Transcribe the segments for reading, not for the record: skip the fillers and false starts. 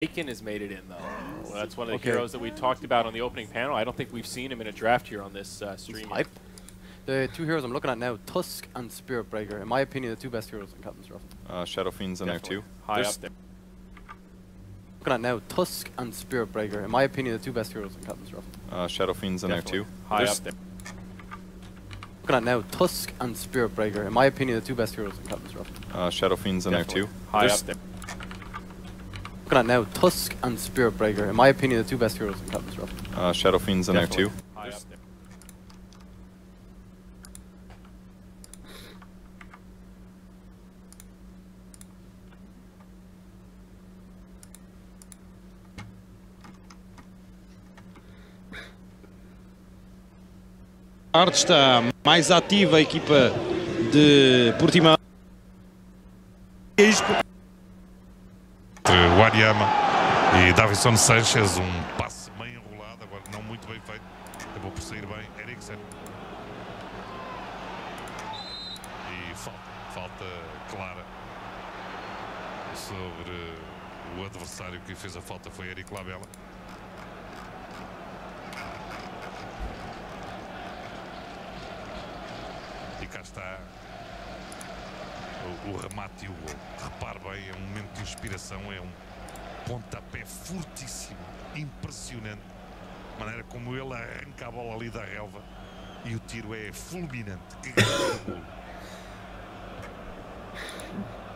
Aiken has made it in, though. Well, that's one of the heroes that we talked about on the opening panel. I don't think we've seen him in a draft here on this stream. The two heroes I'm looking at now, Tusk and Spirit Breaker, in my opinion, the two best heroes in Captain's Draft. Shadow Fiend's in there too. High up there. Looking at now, Tusk and Spirit Breaker, in my opinion, the two best heroes in Captain's Draft. Shadow Fiend's in there too. High up there. Looking at now, Tusk and Spirit Breaker, in my opinion, the two best heroes in Captain's Draft. Shadow Fiend's in there too. High up there. Looking at now, Tusk and Spirit Breaker, in my opinion, the two best heroes in Captain's Draft. Shadow Fiend's in there too. High up there. Está mais ativa a equipa de Portimão. Guariama e Davison Sanchez, passe bem enrolado, agora não muito bem feito, acabou por sair bem. Eriksen e falta clara sobre o adversário. Que fez a falta foi Eric Labella. E cá está o remate e o gol. Repare bem, é um momento de inspiração, é um pontapé fortíssimo, impressionante. A maneira como ele arranca a bola ali da relva e o tiro é fulminante. Que grande gol.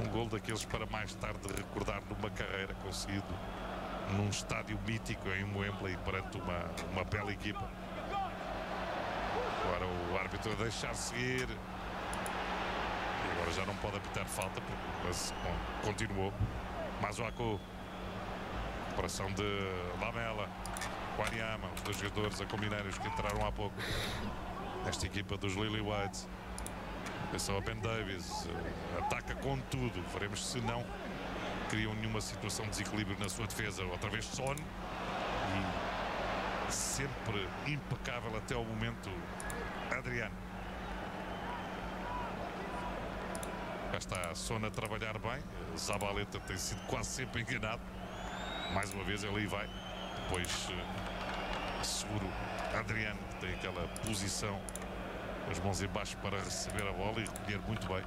Um gol daqueles para mais tarde recordar numa carreira conseguido num estádio mítico em Wembley perante uma bela equipa. Agora o árbitro a deixar seguir. E agora já não pode apitar falta, porque o lance continuou. Mazuaco. Operação de Lamela. Guariama, os dois jogadores a combinarem, os que entraram há pouco. Nesta equipa dos Lily Whites. Atenção a Ben Davis. Ataca com tudo. Veremos se não criam nenhuma situação de desequilíbrio na sua defesa. Outra vez Son. E sempre impecável até ao momento Adriano. Já está a Son a trabalhar bem. Zabaleta tem sido quase sempre enganado. Mais uma vez ele aí vai. Depois seguro Adriano, que tem aquela posição, as mãos em baixo para receber a bola e recolher muito bem.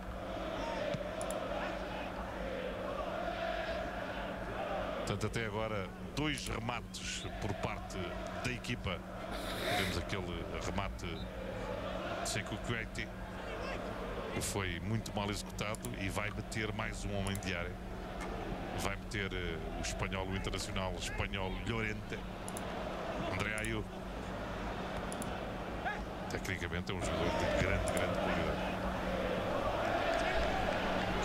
Portanto, até agora, 2 remates por parte da equipa. Temos aquele remate de Sekou Kuwaiti, que foi muito mal executado e vai meter mais um homem de área. Vai meter o espanhol, o internacional espanhol Llorente. André Ayew. Tecnicamente é um jogador de grande qualidade.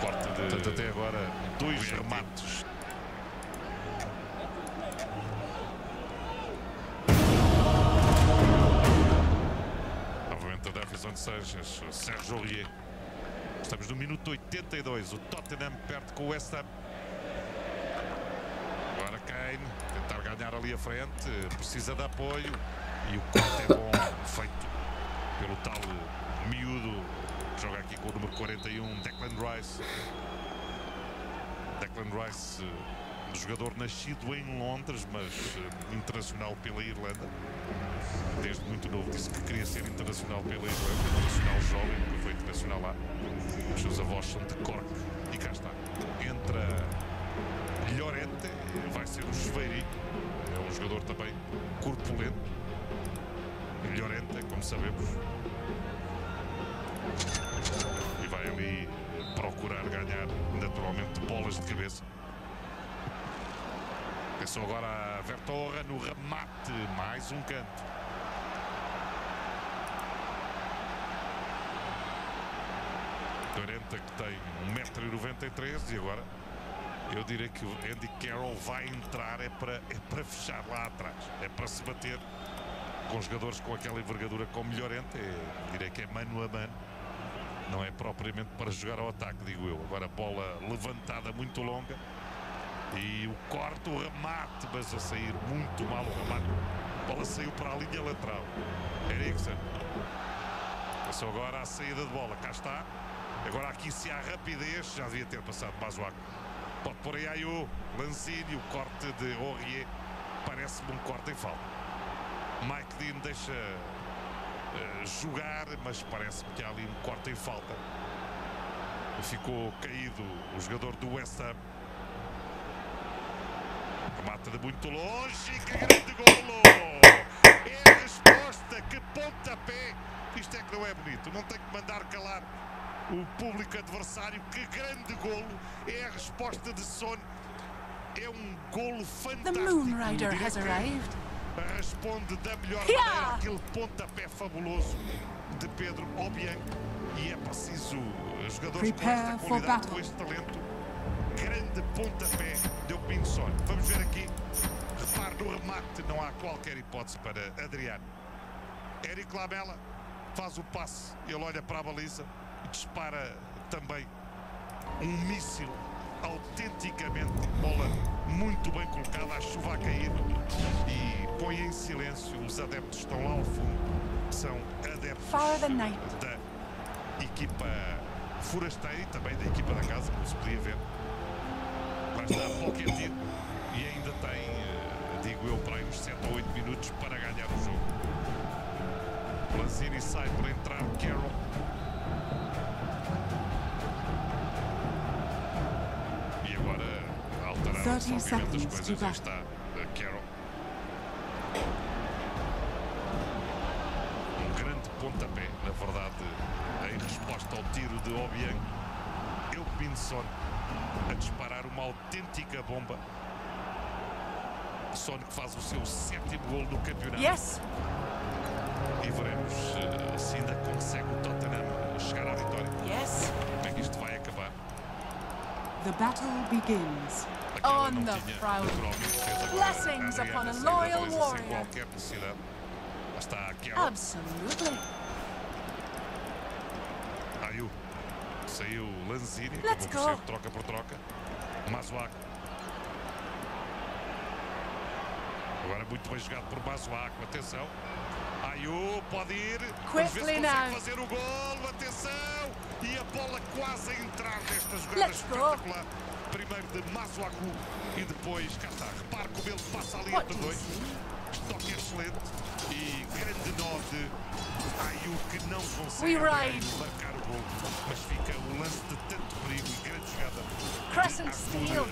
Corte de... Portanto, até agora, 2 remates. Novamente a Davison Sanchez, Sérgio Aurier. Estamos no minuto 82. O Tottenham perde com o West Ham. Agora Kane, tentar ganhar ali à frente, precisa de apoio. E o corte é bom, feito pelo tal miúdo que joga aqui com o número 41, Declan Rice. Declan Rice, jogador nascido em Londres, mas internacional pela Irlanda. Desde muito novo disse que queria ser internacional pela Irlanda, internacional jovem, que foi internacional lá. Os seus avós são de Cork e cá está. Entra Llorente, vai ser o chuveirinho, é um jogador também corpulento. Llorente, como sabemos, e vai ali procurar ganhar naturalmente bolas de cabeça. Atenção agora a Vertorra no remate, mais um canto. Llorente que tem 1,93 m e agora eu diria que o Andy Carroll vai entrar é para fechar lá atrás, é para se bater com jogadores com aquela envergadura como Llorente. Direi que é mano a mano, não é propriamente para jogar ao ataque, digo eu. Agora bola levantada muito longa e o corte, o remate, mas a sair muito mal o remate. A bola saiu para a linha lateral. Eriksen. Passou agora a saída de bola, cá está. Agora aqui se há rapidez, já devia ter passado Mazuaco. Pode pôr aí o Lanzini, o corte de Aurier. Parece-me um corte em falta. Mike Dean deixa jogar, mas parece-me que há ali um corte em falta. Ficou caído o jogador do West Ham. Remata de muito longe. Que grande golo! É a resposta. Que pontapé! Isto é que não é bonito. Não tem que mandar calar o público adversário. Que grande golo! É a resposta de Son. É um golo fantástico. The Moon Rider has arrived. Responde da melhor maneira aquele pontapé fabuloso de Pedro Obiang. E é preciso jogadores com esta qualidade, com este talento. Grande pontapé de Opinson. Vamos ver aqui. Repare no remate, não há qualquer hipótese para Adriano. Eric Lamela faz o passe, ele olha para a baliza e dispara também um míssil. Autenticamente, bola muito bem colocada, a chuva a cair e põe em silêncio. Os adeptos estão lá ao fundo, são adeptos da equipa forasteira e também da equipa da casa, como se podia ver. Lá está Pochettino e ainda tem, digo eu, para aí uns 7 ou 8 minutos para ganhar o jogo. Lanzini sai para entrar Carroll. E agora alteraram-se obviamente as coisas. Aí está Carroll. Um grande pontapé, na verdade, em resposta ao tiro de Obiang. Elpinson a disparar uma autêntica bomba. Son que faz o seu 7º gol no campeonato. Yes. E veremos se ainda consegue o Tottenham chegar à vitória. Yes. Como é que isto vai acabar? The battle begins. Aquela On não the tinha, proud. naturalmente, fez agora Blessings Adriana upon a sair da loyal baliza sem warrior. qualquer necessidade. Lá está a Carroll. Absolutely. Ayu. Saiu Lanzini, Let's acabou por go. ser troca por troca. Masuaku. Agora muito bem jogado por Masuaku. Atenção. Ayu pode ir. Vamos ver se consegue fazer o golo. Atenção. E a bola quase a entrar nesta jogada espetacular. Primeiro de Masuaku e depois, cá está. Repare como ele passa ali entre dois. Toque excelente. E grande nó de Ayu que não consegue marcar o gol. Mas fica o lance de tanto perigo e grande jogada. Crescent Steel.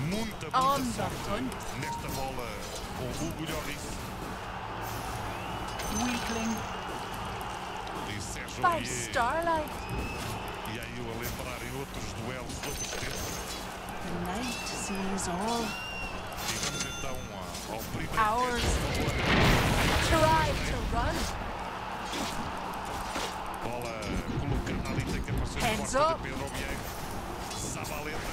Muita sorte nesta bola com o Hugo Lloris. Weakling. E Sérgio By Starlight. E aí a lembrar em outros duelos de outros tempos. The night sees all. E vamos então ao primeiro Hours. Try to run. Bola colocada ali, tem que aparecer Heads o corte up. de Pedro Obiang. Zabaleta.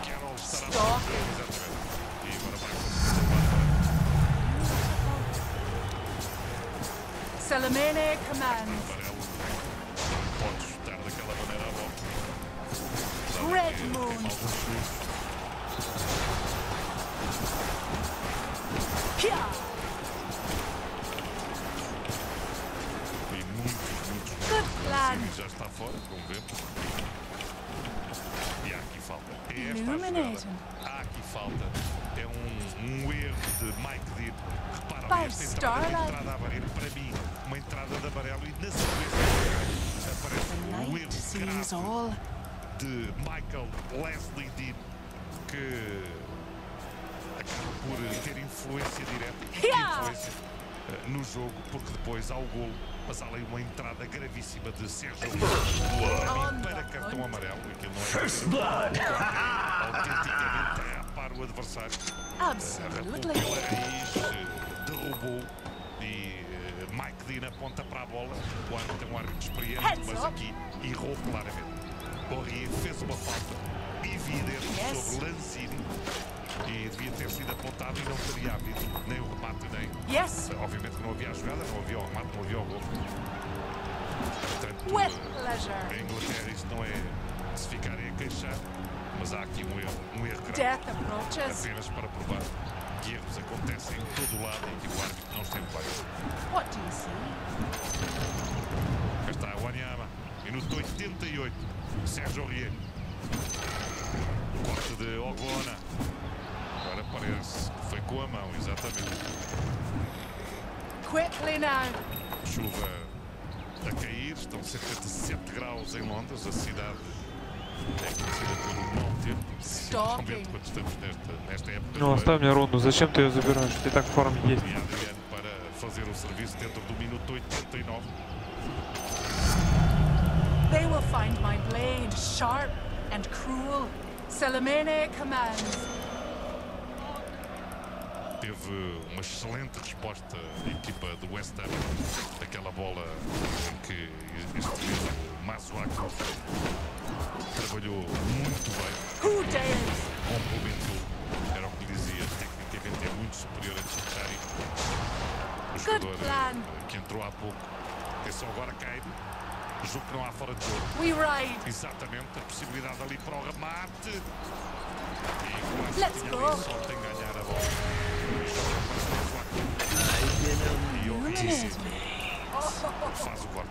Carroll estará Stop. exatamente. E agora vai Salamene commands. amarelo. Pode chutar daquela maneira a bola. Red Moon. Here. E muitos. Good plan. Já está fora, como vemos. E há aqui falta. É esta a Illuminating. jogada. Há aqui falta. É um erro de Mike Dean. Repara, By esta Starlight. entrada amarela, para mim, uma entrada de amarelo e na sequência aparece The o night erro sees grave all. de Michael Leslie Dean, que acaba por ter influência direta no jogo, porque depois há o golo, mas há ali uma entrada gravíssima de Sérgio para cartão amarelo. Aquilo não é autenticamente a rapar o adversário. Absolutely. Arrancou pela raiz, derrubou e Mike Dean aponta para a bola. O árbitro tem um árbitro experiente, mas aqui errou claramente. Aurier fez uma falta evidente sobre Lanzini e devia ter sido apontado e não teria havido nem o remate, nem. Obviamente que não havia a jogada, não havia o remate, não havia o gol. Portanto, em Inglaterra isto não é se ficarem a queixar, mas há aqui um erro grave. Apenas para provar que erros acontecem em todo o lado e que o árbitro não esteve bem. What do you see? Cá está o Wanyama. Minuto 88. Sérgio Aurier. Corte de Ogona. Agora parece que foi com a mão, exatamente. Quickly now. Chuva a cair, estão cerca de 7 graus em Londres, a cidade é conhecida pelo mau tempo, principalmente quando estamos nesta época. Ну, оставь мне рунду, зачем ты ее забираешь? Ты так в форме есть. E Adriano para fazer o serviço dentro do minuto 89. They will find my blade sharp and cruel. Salamene commands. Teve uma excelente resposta da equipa do West Ham, aquela bola em que este mesmo Masuaku trabalhou muito bem, complementou, era o que dizia, tecnicamente é muito superior a Chitari, o jogador que entrou há pouco, atenção agora cai, jogo que não há fora de jogo, exatamente, a possibilidade ali para o remate, e com essa tinha ali sorte em ganhar a bola. Faz o corte.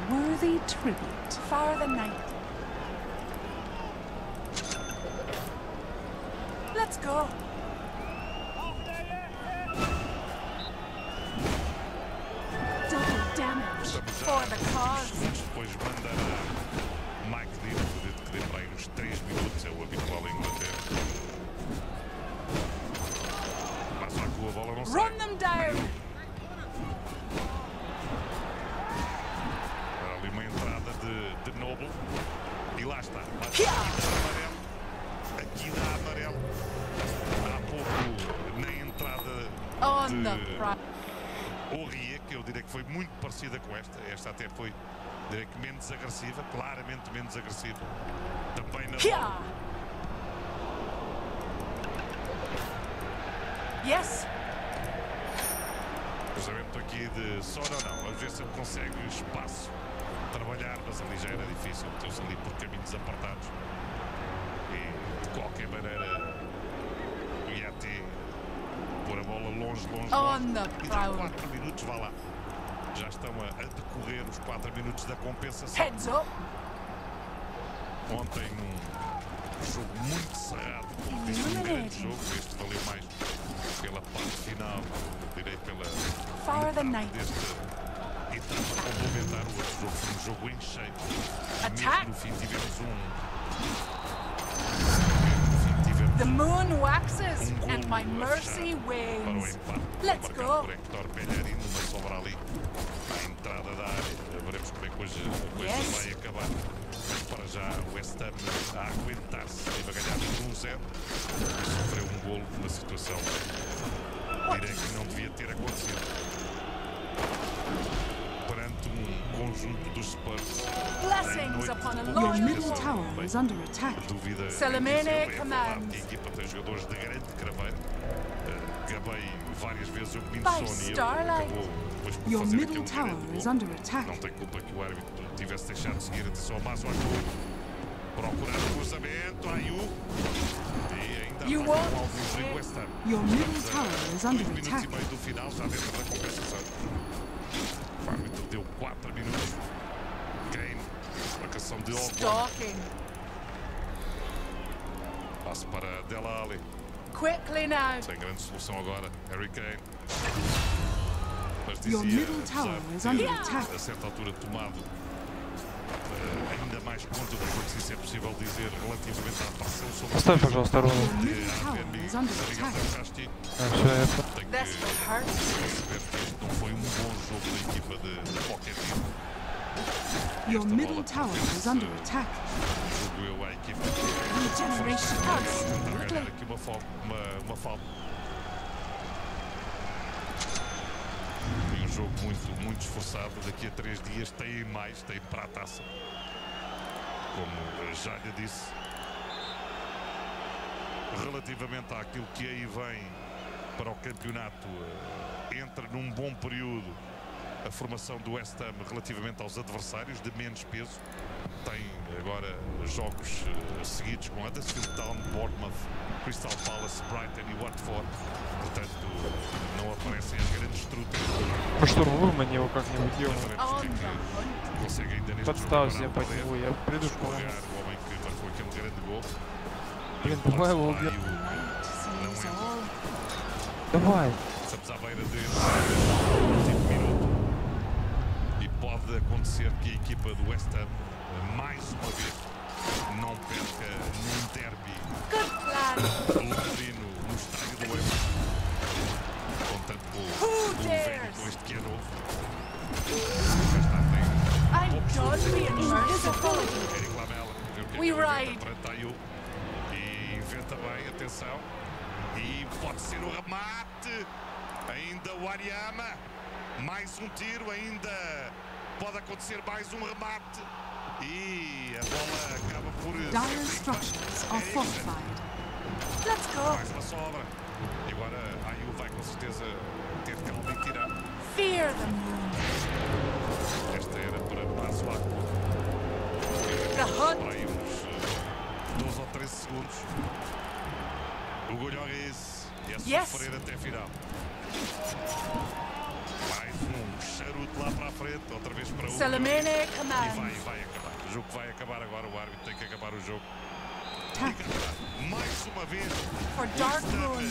Worthy tribute for the night. Let's go. Double damage for the cause. Depois mandará Mike Dean, que dê para aí uns 3 minutos, é o habitual em Inglaterra. Mas só com a bola não sai. Run them down. Era ali uma entrada de Noble. E lá está. Aqui dá amarelo. Há pouco na entrada de Aurier, que eu diria que foi muito parecida com esta. Esta até foi, diria que menos agressiva, claramente menos agressiva. Também na bola. Yes. Cruzamento aqui de Sora, não. Vamos ver se ele consegue espaço trabalhar, mas ali já era difícil. Meteu-se ali por caminhos apartados. E de qualquer maneira ia até pôr a bola longe. E dá 4 minutos, vá lá. Já estão a decorrer os 4 minutos da compensação. Heads up. Ontem num jogo muito cerrado, disse um grande jogo, este valeu mais pela parte final, direi pela metade desta etapa complementar. O outro jogo foi um jogo em cheio. Mesmo no fim tivemos The moon waxes and my mercy wanes. Let's go. Por Hector Bellerin, numa sobra ali à entrada da área. Veremos como é que hoje a coisa vai acabar. Mas para já o West Ham a aguentar-se, teve a ganhar 1-0 e sofreu um golo numa situação, direi que não devia ter acontecido. Perante conjunto dos Spurs. Blessings upon a Your middle tower is under attack. Salamene commands. A equipa tem jogadores de grande craveiro. Gabei várias vezes o By Pinson e starlight. acabou depois por Your fazer middle aquele tower grande is gol. under attack. Não tem culpa que o árbitro tivesse deixado de seguir. Atenção ao Masuaku. Procurar o cruzamento. Ayu. E ainda You ataca won't o alvo do West Ham. Your middle tower is under 2 minutos attack. e meio do final, já dentro da compensação. O árbitro deu 4 minutos. Kane, marcação de Ogona. Stalking. Passe para Dela Ali. Quickly now. Sem grande solução agora. Harry Kane. Mas Your dizia, middle tower apesar is de under ter, attack. a certa altura tomado ainda mais conta do jogo, se isso é possível dizer, relativamente à pressão sobre Оставь, пожалуйста, рунду. Your middle tower is under attack. Все, я... Tem que This will hurt. perceber que este não foi um bom jogo da equipa de qualquer tipo. Your middle tower is under attack. Jogo eu à equipa. Regeneration. Tentar ganhar Absolutely. aqui uma falta. E um jogo muito esforçado. Daqui a 3 dias tem mais, tem para a taça. Como já lhe disse, relativamente àquilo que aí vem para o campeonato, entra num bom período a formação do West Ham relativamente aos adversários de menos peso. Tem agora jogos seguidos com Huddersfield Town, Bournemouth, Crystal Palace, Brighton e Watford. Portanto, não aparecem as grandes estruturas. Поштурмуй мне его как-нибудь, ё. Consegue ainda neste Подставься, jogo я под него, я приду к нему. pagar o homem que marcou aquele grande gol. Блин, давай его убьем. Давай. Estamos à beira de último minuto e pode acontecer que a equipa do West Ham, mais uma vez, não perca num derby londrino no estádio do Wembley. Contanto com o velho com este que é novo. I'm done being merciful. Eric Lamela, We ride. E inventa bem, atenção. E pode ser o remate. Ainda o Ariama. Mais um tiro, ainda pode acontecer mais um remate. E a bola acaba por... Dire structures are fortified. Let's go. Mais uma sobra. E agora a Ayu vai com certeza ter calma e tirar. Fear the moon. Esta era para Mazuaco. The hunt. Para aí uns 12 ou 13 segundos. O Golhores é sofrer até final. Mais um charuto lá para a frente, outra vez para o Salamene e commands. vai acabar. O jogo vai acabar agora, o árbitro tem que acabar o jogo. Mais uma vez, For Dark Moon.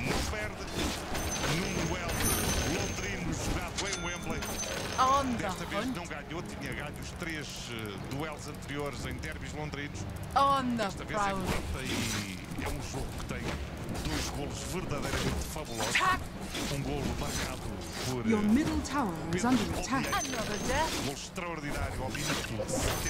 não perde num duelo londrino jogado em Wembley. On the Desta vez hunt. não ganhou, tinha ganho os 3 duelos anteriores em derbys londrinos. On the Desta vez prowl. empata e é um jogo que tem 2 golos verdadeiramente fabulosos. Attack. Um golo marcado por Your middle tower is under attack. Another death. um golo extraordinário ao minuto 70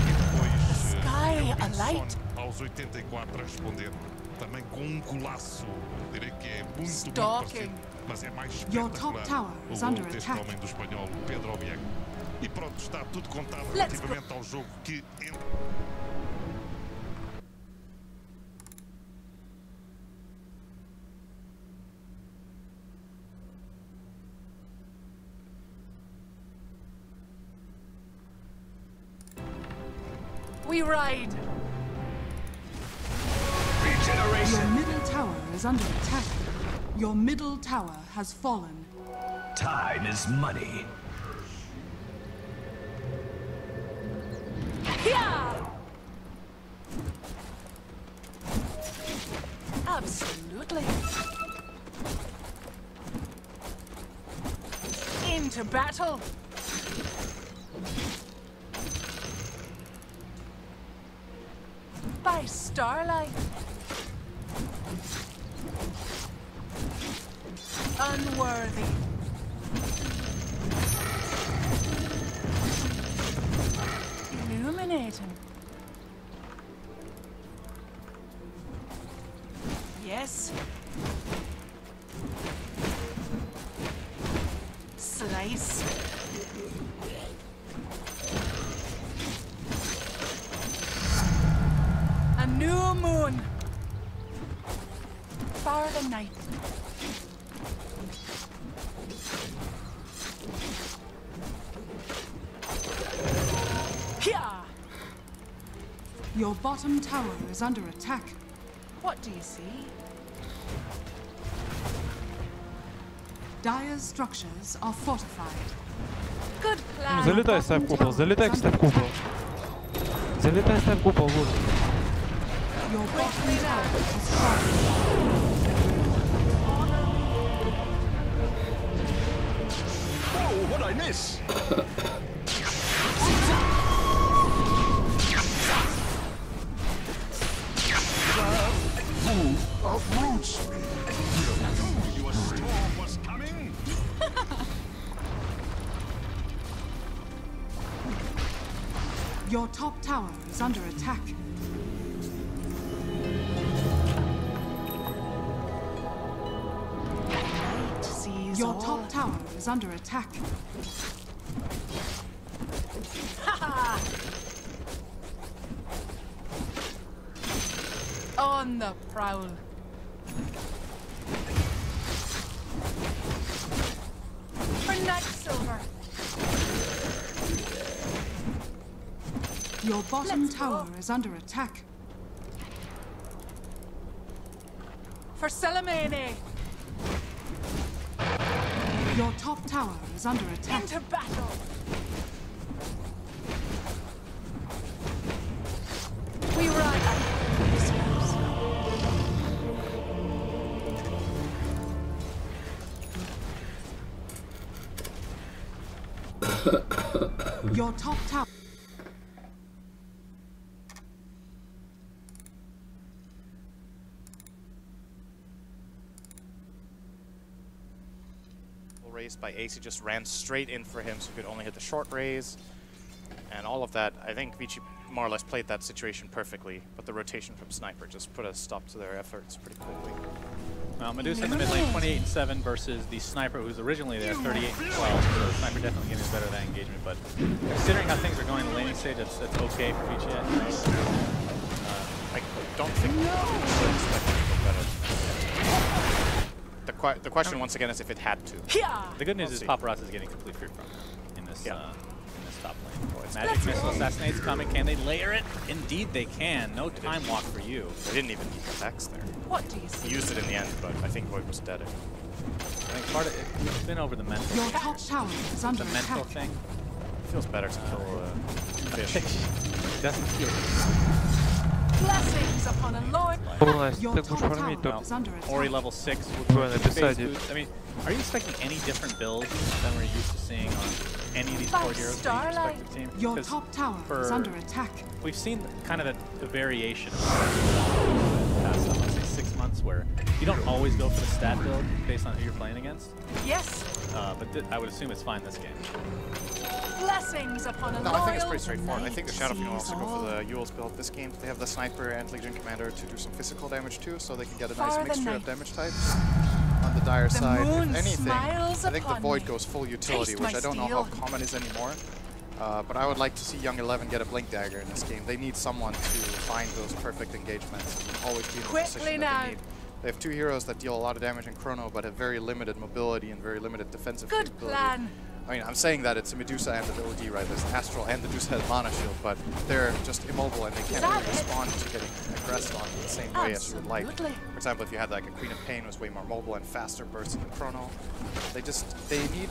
e depois Sky alight. Son aos 84 a responder. Também com um golaço, direi que é muito Stalking. parecido, mas é mais Your top espetacular tower o is golo under deste attack. homem do espanhol, Pedro Obiang. E pronto, está tudo contado Let's relativamente ao jogo que... We ride. Your middle tower is under attack. Your middle tower has fallen. Time is money. Yeah. Absolutely. Into battle. By starlight. Unworthy. Illuminating. Yes. Slice. A new moon. Far the night. Here. Your bottom tower is under attack. What do you see? Dire's structures are fortified. Good plan. Залетай, ставь купол, залетай, ставь купол. Залетай, ставь купол, вот. Your bottom tower is fallen. Oh, what'd I miss? Who uproots me? You a storm was coming? Your top tower is under attack. Sees Your all. top tower is under attack. On the prowl. For Night silver. Your bottom tower is under attack. For Salamene. Your top tower is under attack. Into battle. We ride on Your top tower. Raised by Ace, he just ran straight in for him, so he could only hit the short raise, and all of that. I think Vici more or less played that situation perfectly, but the rotation from Sniper just put a stop to their efforts pretty quickly. Well, Medusa in the mid lane, 28-7 versus the Sniper, who's originally there, 38-12. So the Sniper definitely getting better at that engagement, but considering how things are going in the laning stage, that's okay for Vici. I don't think we should expect it to go better. The question once again is if it had to. The good news is Paparazzi is getting complete free from in this top lane. Magic Missile Assassinate's coming. Can they layer it? Indeed they can. No time walk for you. They didn't even need the X there. What do you see? He used it in the end, but I think Void was dead. I think part of it's been over the mental. Your top tower is under the mental attack. thing. It feels better to kill fish. It doesn't feel Blessings upon a lord. Your top tower is under attack. Ori level 6 would phase boost. I mean, are you expecting any different builds than we're used to seeing on any of these core heroes for your respective team? Your top tower is under attack. We've seen kind of the variation of the past, I want to say 6 months, where you don't always go for the stat build based on who you're playing against. Yes. But I would assume it's fine this game. Blessings upon a No, loyal I think it's pretty straightforward. I think the Shadow Phoenix also go for the Yule's build this game. They have the Sniper and Legion Commander to do some physical damage too, so they can get a nice mixture of damage types. On the dire side, if anything, I think the Void goes full utility, which I don't know how common is anymore. But I would like to see Young 11 get a Blink Dagger in this game. They need someone to find those perfect engagements and always be in the position that they need. They have two heroes that deal a lot of damage in Chrono, but have very limited mobility and very limited defensive capability. plan. I mean, I'm saying that it's a Medusa and the OD, right? There's Astral and the Medusa has Mana Shield, but they're just immobile and they can't really respond to getting aggressed on in the same way as you would like. For example, if you had like a Queen of Pain who was way more mobile and faster bursts in Chrono, they need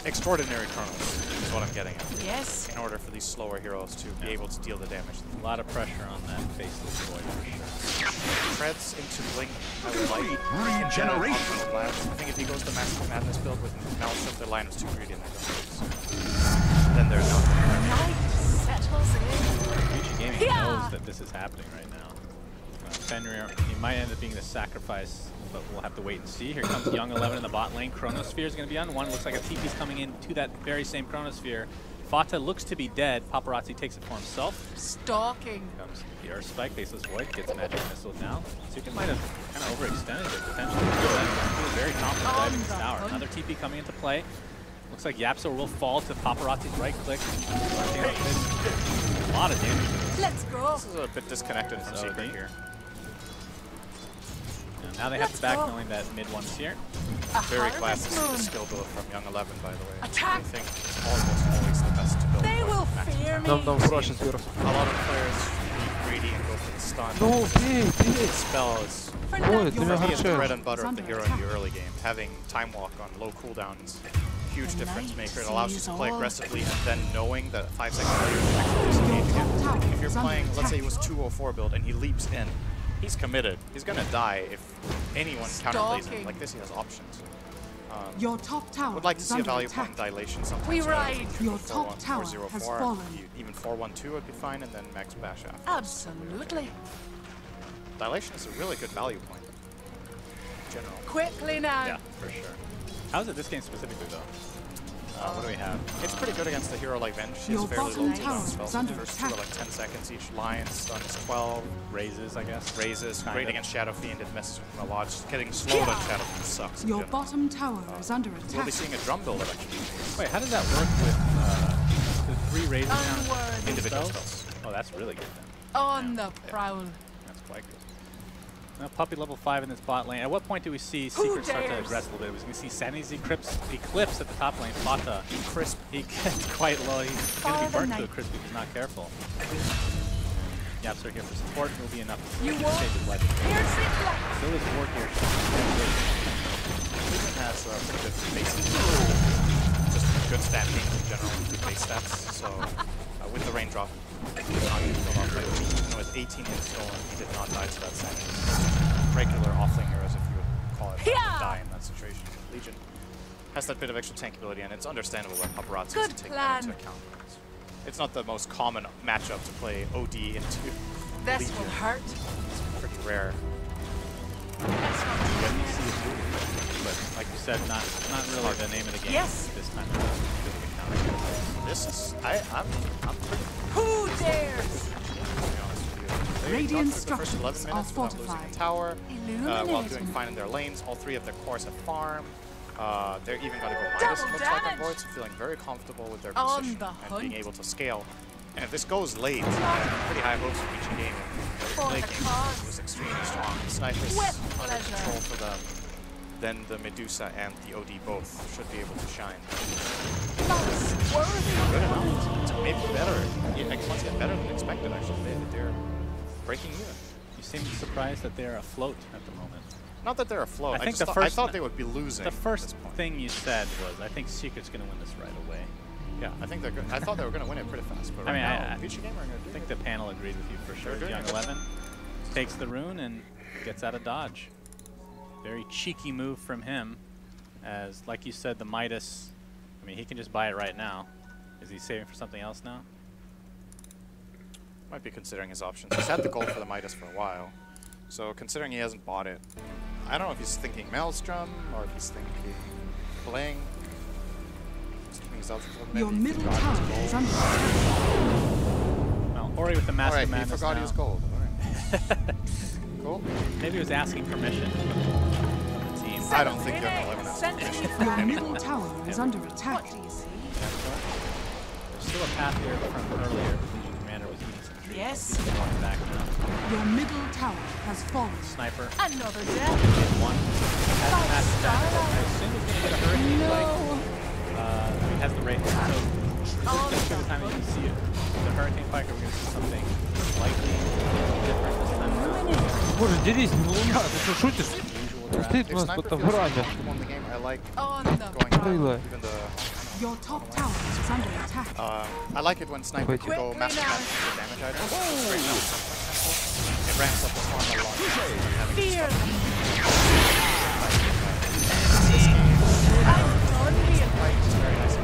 extraordinary Chronos, is what I'm getting at. Yes. In order for these slower heroes to be able to deal the damage. A lot of pressure on that faceless Void for sure. Treads into Blink, I would like. Regeneration. I think if he goes the Massive Madness build with Malship, their line is too greedy and they don't lose. Then they're not. Night settles in. Vici Gaming knows that this is happening right now. Fenrir, he might end up being the sacrifice, but we'll have to wait and see. Here comes Young 11 in the bot lane. Chronosphere is going to be on one. Looks like a TP's coming in to that very same Chronosphere. Fata looks to be dead. Paparazzi takes it for himself. Stalking. Comes the Earth Spike, Faceless Void, gets Magic Missile now. Sukin might have kind of overextended it potentially. He was very confident diving this tower. Another TP coming into play. Looks like Yapso will fall to Paparazzi's right click. A lot of damage. Let's go. This is a bit disconnected from Secret here. And now they have to back knowing that mid one's here. Very classic skill build from Young 11, by the way. Attack. I think almost always the best to build. They will fear me. A lot of players be greedy and go for the stun. The spell is for me is the bread and butter of the hero in the early game. Having time walk on low cooldown is a huge difference maker. It allows you to play aggressively and then knowing that 5 seconds later you can actually disengage again. If you're playing, let's say he was 204 build and he leaps in, he's committed. He's gonna die if anyone counterplays him. Like this, he has options. Your top tower would like to is see a under value attack. point dilation sometimes. We ride. Your top tower has fallen. Even 412 would be fine, and then max bash after. Absolutely. Dilation is a really good value point. In general. Quickly now. Yeah, for sure. How's it this game specifically though? What do we have? It's pretty good against a hero like Venge. She has fairly low cooldown spells. The first two are like 10 seconds each. Lion stun is 12. Raises, I guess. Raises. Great against Shadow Fiend. It messes with him a lot. Just getting slowed on Shadow Fiend sucks. Your bottom tower is under attack. We'll be seeing a drum build actually. Wait, how does that work with the 3 raises down? Individual spells. Oh, that's really good then. On the prowl. That's quite good. Now Puppy level 5 in this bot lane. At what point do we see Secret start to aggress a little bit? We're going to see Sandy's Eclipse at the top lane. Fata, he gets quite low. He's going to be burnt to a crisp if he's not careful. Yaps are here for support. Will be enough to save his life. Still is Ward here. Legion has pretty good basic, just good stat games in general, good base stats. So with the raindrop, with 18 hits stolen, he did not die to that Sandy. Regular offlane heroes, if you would call it, die in that situation. Legion has that bit of extra tankability, and it's understandable that Paparazzi is to take that into account. It's not the most common matchup to play OD into This Legion. will hurt. It's pretty rare. But like you said, not really the name of the game this time. This is I'm pretty. Who dares? Radiant the first 11 structures are minutes without losing fortified. a tower, while doing Illuminating. fine in their lanes. All three of their cores have farm. They're even going to go minus, Double looks like, on damage. board, so feeling very comfortable with their On position the and being hunt. able to scale. And if this goes late, pretty high hopes for each game. For Late the game cause. was extremely strong. Snipers With under pleasure. control for them. Then the Medusa and the OD both should be able to shine. That's worthy. Good enough. Maybe better. Yeah, once again, better than expected, actually. They're breaking even. You seem surprised that they're afloat at the moment. Not that they're afloat. I think I thought they would be losing. The first thing you said was, I think Secret's going to win this right away. Yeah, I think they're good. I thought they were going to win it pretty fast, but I mean, now, Peachy Gamer are going to do I think it. the panel agreed with you for sure. They're Young good. 11 takes the rune and gets out of dodge. Very cheeky move from him, as like you said, the Midas. I mean, he can just buy it right now. Is he saving for something else now? Might be considering his options. He's had the gold for the Midas for a while, so considering he hasn't bought it, I don't know if he's thinking Maelstrom or if he's thinking Bling. Your middle tower is under attack. Well, Ori with the Master Alright, he Madness forgot now. he was gold. Alright. Cool. Maybe he was asking permission from the team. I don't think Young 11 has Your middle tower is under attack. What do you see? There's still a path here from earlier. The Legion Commander was eating some trees. Yes. He's going back now. Your middle tower has fallen. Sniper. Another death. Hit one. Has the Five Master Madness. I star. assume he's going to get a Hurricane Spike. No. He has the rate. So this is the time you can see it. The Hurricane Spike, are we going to see something slightly different this time around? Боже, дерись, не луна, ты что, шутишь? Usual draft. Стоит у If нас Sniper под feels врага. comfortable in the game, I like On the going Крыло. even the. Your top tower is under attack. I like it when Sniper can go Quickly master now. match with damage items. Straight down, for example. It ramps up the farm a lot. Having to Fear.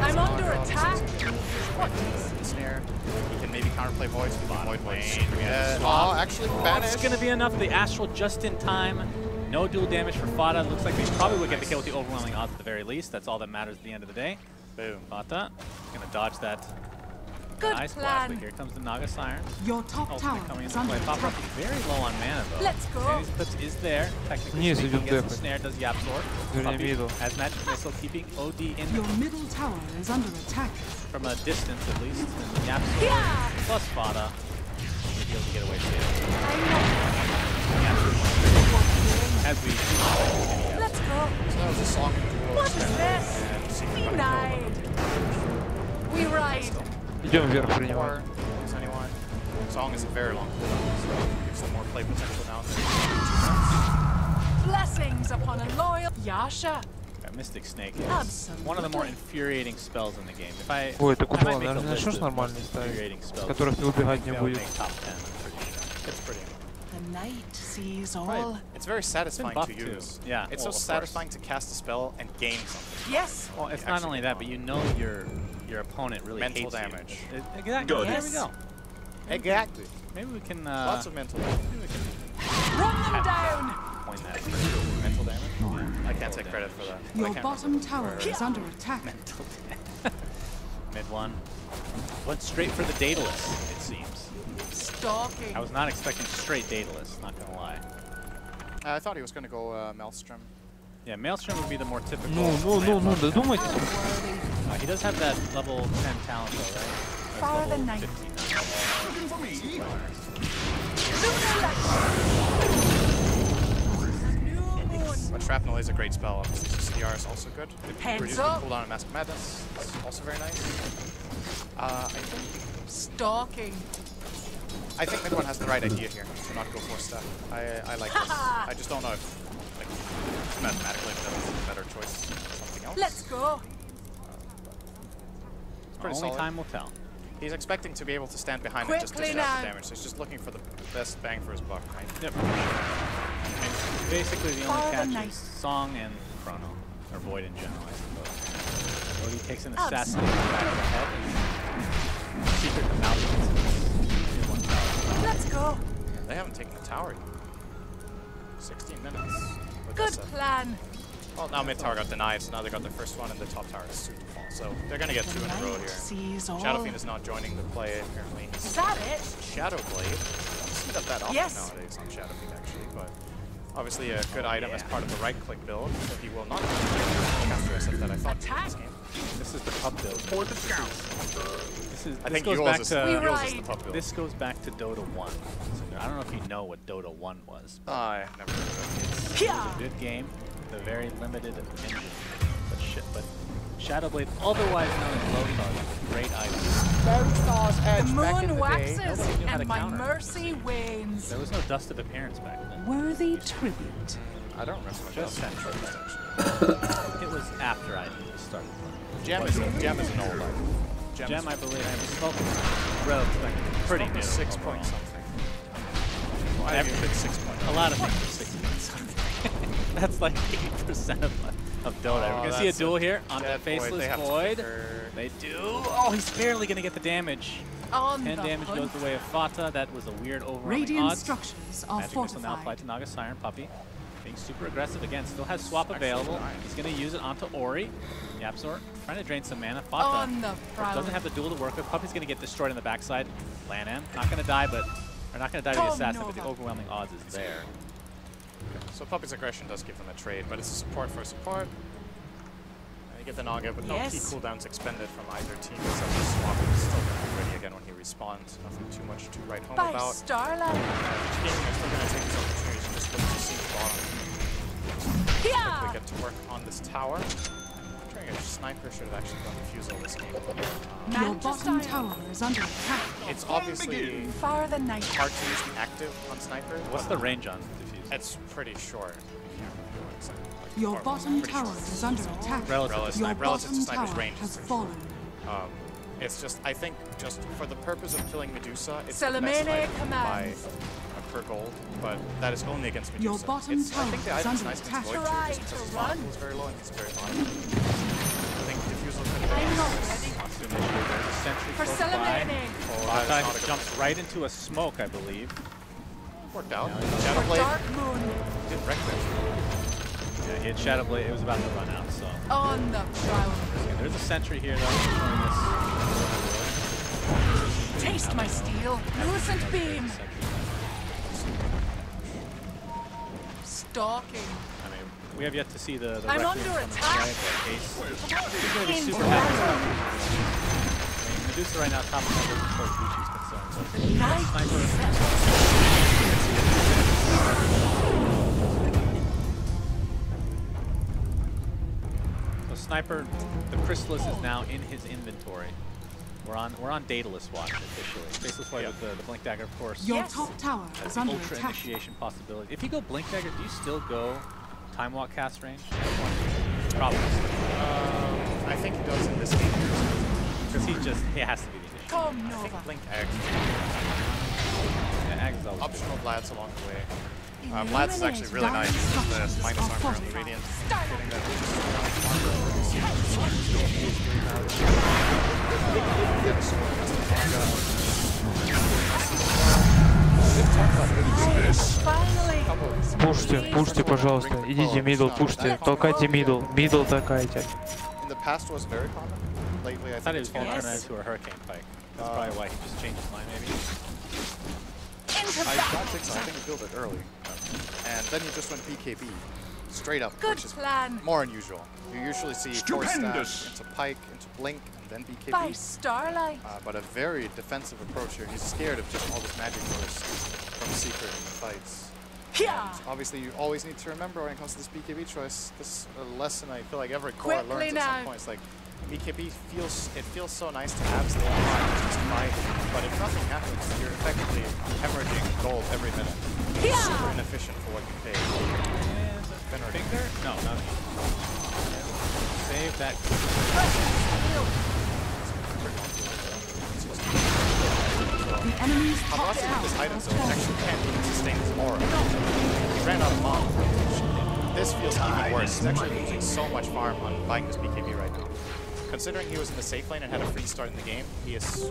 I'm under attack. What? Snare. He can maybe counterplay voids. We can void voids. Yeah. Oh, actually, It's going to be enough. The Astral just in time. No dual damage for Fata. Looks like they probably would get the kill with the overwhelming odds at the very least. That's all that matters at the end of the day. Boom. Fata going to dodge that. Good Nice plan. blast, but here comes the Naga Siren. Your top tower Ultimate coming is into under play. Pop attack. is very low on mana though. Let's go. Sandy's Eclipse is there. Technically Yes, speaking, you gets the do. snare, does Yap Sword. Very Puppy middle. has magic missile, keeping OD in Your middle tower is under attack. from a distance at least. And Yap Sword Yeah. plus Fata will be able to get away with it. As we Let's go. So that was a song in duel. What is this? And Secret We got ride. We ride. Идем вверх killed. принимать. Or is anyone? Song is a very long cooldown, so it gives them more play potential now. Blessings upon a loyal Yasha. Mystic Snake Absolutely. is one of the more infuriating spells in the game. If I, Ой, ты I might купила, make a наверное, list начнешь of нормальный most ставить, infuriating с spells. которых ты убегать не They'll будет. make top 10, I'm pretty sure. It's pretty. The night sees all. Right. It's very satisfying buffed to too. use. Yeah, It's well, so of satisfying to cast a spell and gain something. Yes. Well, it's You not actually only get that, on. but you know your opponent really Mental hates damage. you. Exactly. Good. There Yes. we go. Exactly. Maybe we can Lots of mental damage. maybe we can Run them down. point that. Mental damage? I can't take credit for that. I Your can't bottom tower is under attack. Mental damage. Mid one. Went straight for the Daedalus, it seems. Stalking. I was not expecting straight Daedalus, not gonna lie. I thought he was going to go Maelstrom. Yeah, Maelstrom would be the more typical. Ну, додумайтесь. He does have that level 10 talent though, right? That's Far level the night. 15 now. Looking for me? Shrapnel is a great spell. CDR is also good. Heads Reduce the cooldown on Mask of Madness. It's also very nice. I think Stalking. I think mid one has the right idea here to not go for stuff. I like this. I just don't know if like mathematically that's a better choice than something else. Let's go. It's pretty Only solid. time will tell. He's expecting to be able to stand behind and just dish out the damage. So he's just looking for the best bang for his buck, right? Yep. And basically the only catch is Song and Chrono, or Void in general, I suppose. Void takes an assassin in the back of the head and Secret the mouth. Let's go. They haven't taken the tower yet. 16 minutes. Good plan. Well, now mid tower got denied, so now they got their first one, and the top tower is soon to fall. So they're going to get 2 in a row here. Shadowfiend is not joining the play, apparently. Is that it? Shadowblade. I don't see that often nowadays on Shadowfiend, actually, but obviously a good item as part of the right-click build, so he will not capture SF that I thought in this game. This is the pub build. For the count. I think goes back to this goes back to Dota 1. So I don't know if you know what Dota 1 was. I never heard of it. It was a good game, with a very limited engine. But Shadowblade, otherwise known as Lothar, is a great item. The moon waxes and my mercy wanes. There was no dust of appearance back then. Worthy tribute. I don't remember. Just Central. It was after I started playing. Gem is an old item. Gem, I believe, I spoke relatively pretty new. 6 point something. Well, I haven't been 6 point. A lot of things are 6 point something. That's like 8% of Dota. We're gonna see a duel here on the Faceless Void. They do. Oh, he's barely gonna get the damage. 10 damage goes the way of Fata. That was a weird overrunning odds. Structures are Magic Missile now applied to Naga Siren Puppy. Being super aggressive again. Still has swap available. He's gonna use it onto Ori. Yapzor trying to drain some mana. Fata doesn't have the duel to work with. Puppy's gonna get destroyed on the backside. Lanham not gonna die, but or not gonna die to the assassin, but the overwhelming odds is there. So Puppy's aggression does give them a trade, but it's a support for support. You get the Naga, but no key cooldowns expended from either team, except the swap is still going to be ready again when he respawns. Nothing too much to write home about. Starlight. Gaming are still going to take this opportunity to just look to see the bottom. Quickly get to work on this tower. I'm wondering if Sniper should have actually done the Fusel this game. Your bottom tower is under attack. It's obviously hard to use the active on Sniper. What's the range on Diffuse? It's pretty short. Your bottom tower is under attack. Relative to Sniper's tower range has fallen. It's just, I think, just for the purpose of killing Medusa, it's the Salamene best item by per gold, but that is only against Medusa. Your bottom tower I think the item's nice attack. against Void too, just because his mana is very low and he's very hard. I think Diffusal could have been There's a sentry for close Salamene. by. Jumps right into a smoke, I believe. Worked out. Dark Moon. Didn't wreck that. Yeah, he had Shadowblade. It was about to run out, so. On the prowl. There's a sentry here, though. Taste my steel. Lucent beam. Stalking. I mean, we have yet to see the I'm under attack. Ace. He's going to be super happy. I mean, Medusa right now, top of number as far as Gucci's concerned. So Sniper, the Chrysalis is now in his inventory. We're on Daedalus watch officially. Faceless Void with the Blink Dagger, of course. Your top tower is under ultra attack. initiation possibility. If you go Blink Dagger, do you still go Time Walk cast range? Probably. I think he does in this game. Because he has to be the initiation. Come I think Nova. Blink Ag. Yeah, Ag is always Optional Blads along the way. Blads is actually really nice. The minus armor on the Radiant. Getting that Пушьте, пожалуйста. Идите мидл, пушьте. Толкайте мидл. Мидл толкайте. In the past was very common. Lately, I thought he was think going to turn it into a Hurricane Pike. That's probably why he just changed his mind, maybe. I don't think so. I think he built it early. And then he just went BKB. Straight up, Good which is plan. more unusual. You usually see Force Staff into Pike, into Blink, and then BKB. By Starlight. But a very defensive approach here. He's scared of just all this magic burst from Secret in the fights. Obviously, you always need to remember when it comes to this BKB choice, this is a lesson I feel like every core learns at some point. It's like, BKB feels so nice to have, so they want to just fight. But if nothing happens, you're effectively hemorrhaging gold every minute. It's super inefficient for what you pay. Finger? No, not save that. The enemy's top With this tower item has zone actually can't even sustain his aura. He ran out of mana. This feels even worse. He's actually losing so much farm on buying this BKB right now. Considering he was in the safe lane and had a free start in the game, his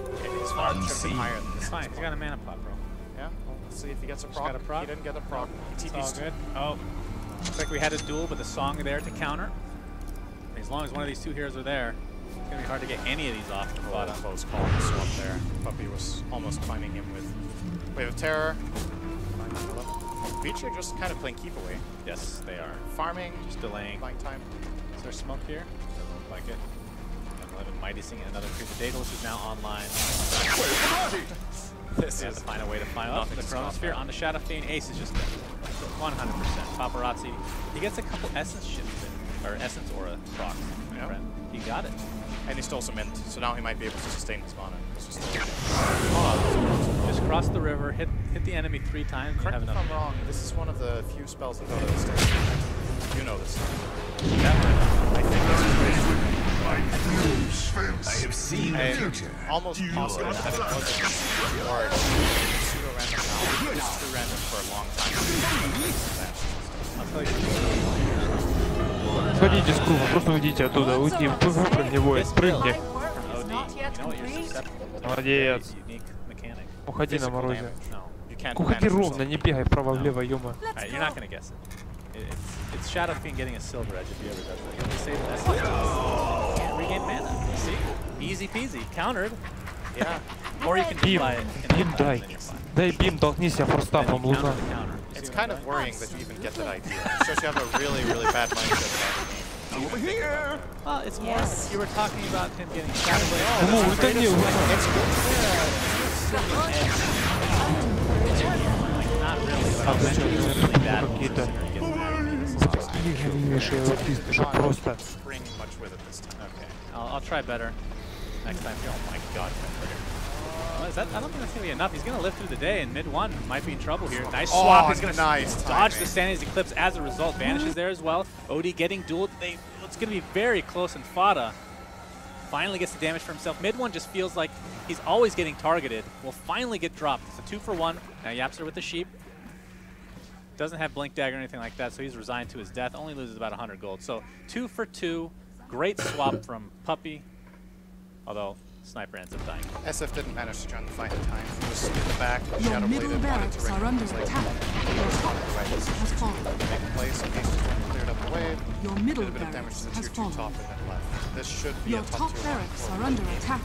farm should have been higher than this. Fine, he's got a mana pot, bro. Yeah, well, let's see if he gets a proc. He didn't get a proc. It's all good. Oh, looks like we had a duel with a song there to counter. As long as one of these two heroes are there, it's going to be hard to get any of these off. A lot of close call and swap there. Puppy was almost finding him with Wave of Terror. Beach are just kind of playing keep away. Yes, they are. Farming, just delaying. Buying time. Is there smoke here? Doesn't look like it. 11 Mighty Sing another creature. Daedalus is now online. This has to find a way to find off the Chronosphere on the Shadow Fiend. Ace is just 100%. Paparazzi. He gets a couple Essence shifts in, or Essence Aura procs. Yep. He got it. And he stole some Mint, so now he might be able to sustain his mana. Just cross the river, hit the enemy 3 times. Correct me if I'm wrong, this is one of the few spells in Dota that stays. You know this. That one, I think this is I have seen the future. Almost positive that it wasn't or pseudo-random now. It was true random for a long time. I'll tell you. Сходите с круга, просто уйдите оттуда, уйди, выпрыгни, воин, прыгни. Молодец. Уходи на морозе. Уходи ровно, не бегай вправо-влево, ё-моё. You're not gonna guess it. It's Shadow Fiend getting a silver edge if he ever does that. He'll just save that. Can't regain mana. See? Easy peasy. Countered. Yeah. Or you can buy it. Бим дай. Дай бим, толкни себя форстафом, луна. It's kind of worrying that you even get that idea. It shows you have a really, really bad mindset about the game. Over here! Well, it's more, you were talking about him getting Shadow Blade. Ну, это не It's not really, but какие-то спрыгивающие аутисты, что просто. I'll try better next time. Oh my god. Well, is that, I don't think that's going to be enough. He's going to live through the day, and mid one might be in trouble here. Nice swap. He's going to dodge the Sandy's Eclipse as a result. Vanishes there as well. Odie getting dueled. It's going to be very close, and Fada finally gets the damage for himself. Mid one just feels like he's always getting targeted. Will finally get dropped. It's a 2-for-1. Now Yapster with the sheep. Doesn't have Blink Dagger or anything like that, so he's resigned to his death. Only loses about 100 gold. So 2 for 2. Great swap from Puppy. Although Sniper ends up dying. SF didn't manage to join the fight in time. He was in the back. Your middle barracks are under attack. Your top barracks has fallen. Make play, so Ace just cleared up the wave. Your middle did a bit of damage barracks to the has tier 2 fallen. top and then left. This should be Your a top tier barracks 1 are under attack.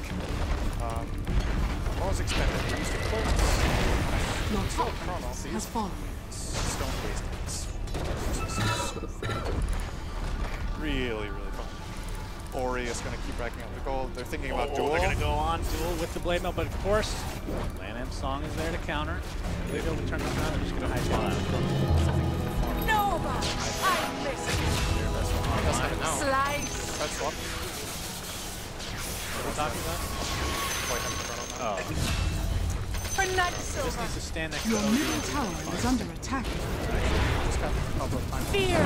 What was expended? He used to close. Your top barracks has fallen. Just don't waste it. Really, really fun. Ori is going to keep racking up the gold. They're thinking about duel. They're going to go on duel with the Blade Mail, but of course, Lanham Song is there to counter. They go to turn this around, they're just going to high ball out. Nova! I miss it! Slice! That's what? What are we talking about? Oh. For next Just needs to stand next Your to middle tower is under attack. Fear!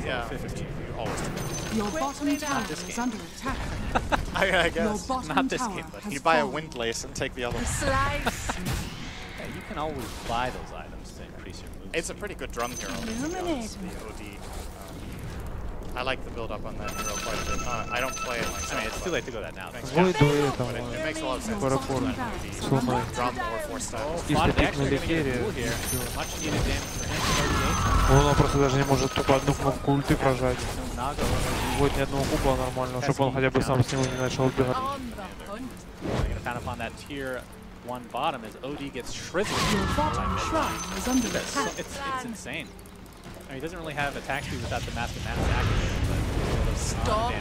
Yeah, 50. Always do. Your bottom tower is under attack. I guess. Your bottom Not this tower game, but has You buy a fallen. windlace and take the other one. Slice! Yeah, you can always buy those items to increase your moves. It's a pretty good drum hero. Illuminate. The OD. I like the build up on that hero quite a bit. I don't play it myself. I mean, it's too late to go that now. Ой, до этого. It makes a lot of sense. Парапор. Сломай. Drum or 4 styles. Если пик на ликере, Much needed damage for him. он просто даже не может тупо одну кнопку ульты прожать. Вот ни одного куба нормального, чтобы он хотя бы сам с него не начал убегать. On the hunt. They're going to pound upon that tier 1 bottom as OD gets shriveled. Your bottom shrine is under attack. It's insane. I mean, he doesn't really have attack speed without the Mask of Mana activated, but Stop.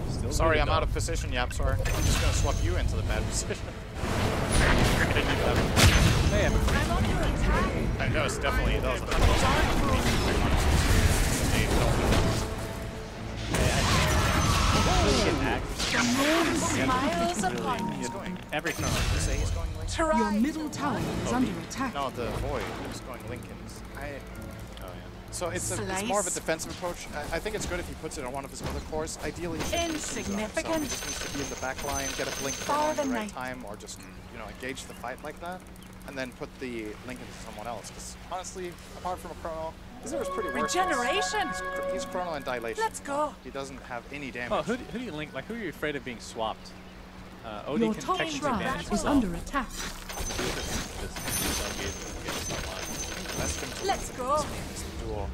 still Sorry, I'm out of position, Yapsor. I'm just gonna swap you into the bad position. I'm under attack. I know, it's definitely, that was a The moon smiles upon me. He's going. Every turn. Say he's going Lincoln. Your middle tower is under attack. No, the Void is going Lincolns. So it's more of a defensive approach. I think it's good if he puts it on one of his other cores. Ideally, he should insignificant. So he just needs to be in the back line, get a blink at the right time, or just engage the fight like that, and then put the Lincoln to someone else. Because honestly, apart from a Chrono, Zer's pretty worthless. Regeneration. He's Chrono and Dilation. Let's go. He doesn't have any damage. Oh, who do you link? Like, who are you afraid of being swapped? OD Your can top technically shrine manage is under attack. Let's go. Duel.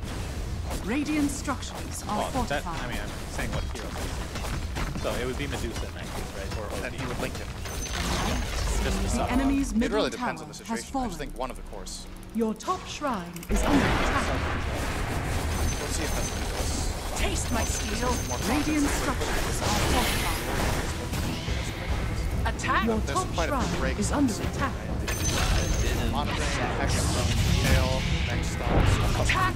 Radiant structures are fortified. I mean, I'm saying what heroes. So it would be Medusa in that case, right? Or OD. And he would link him. The enemy's It middle really tower depends on the has situation. I fallen. just think one of the cores. Your top shrine is under attack. We'll see if that's what he does. Taste my steel. Radiant structures are fortified. Attack. Your There's top quite a few shrine breaks is on under this team, attack. right? Monitoring, action, tail, next stops. Attack.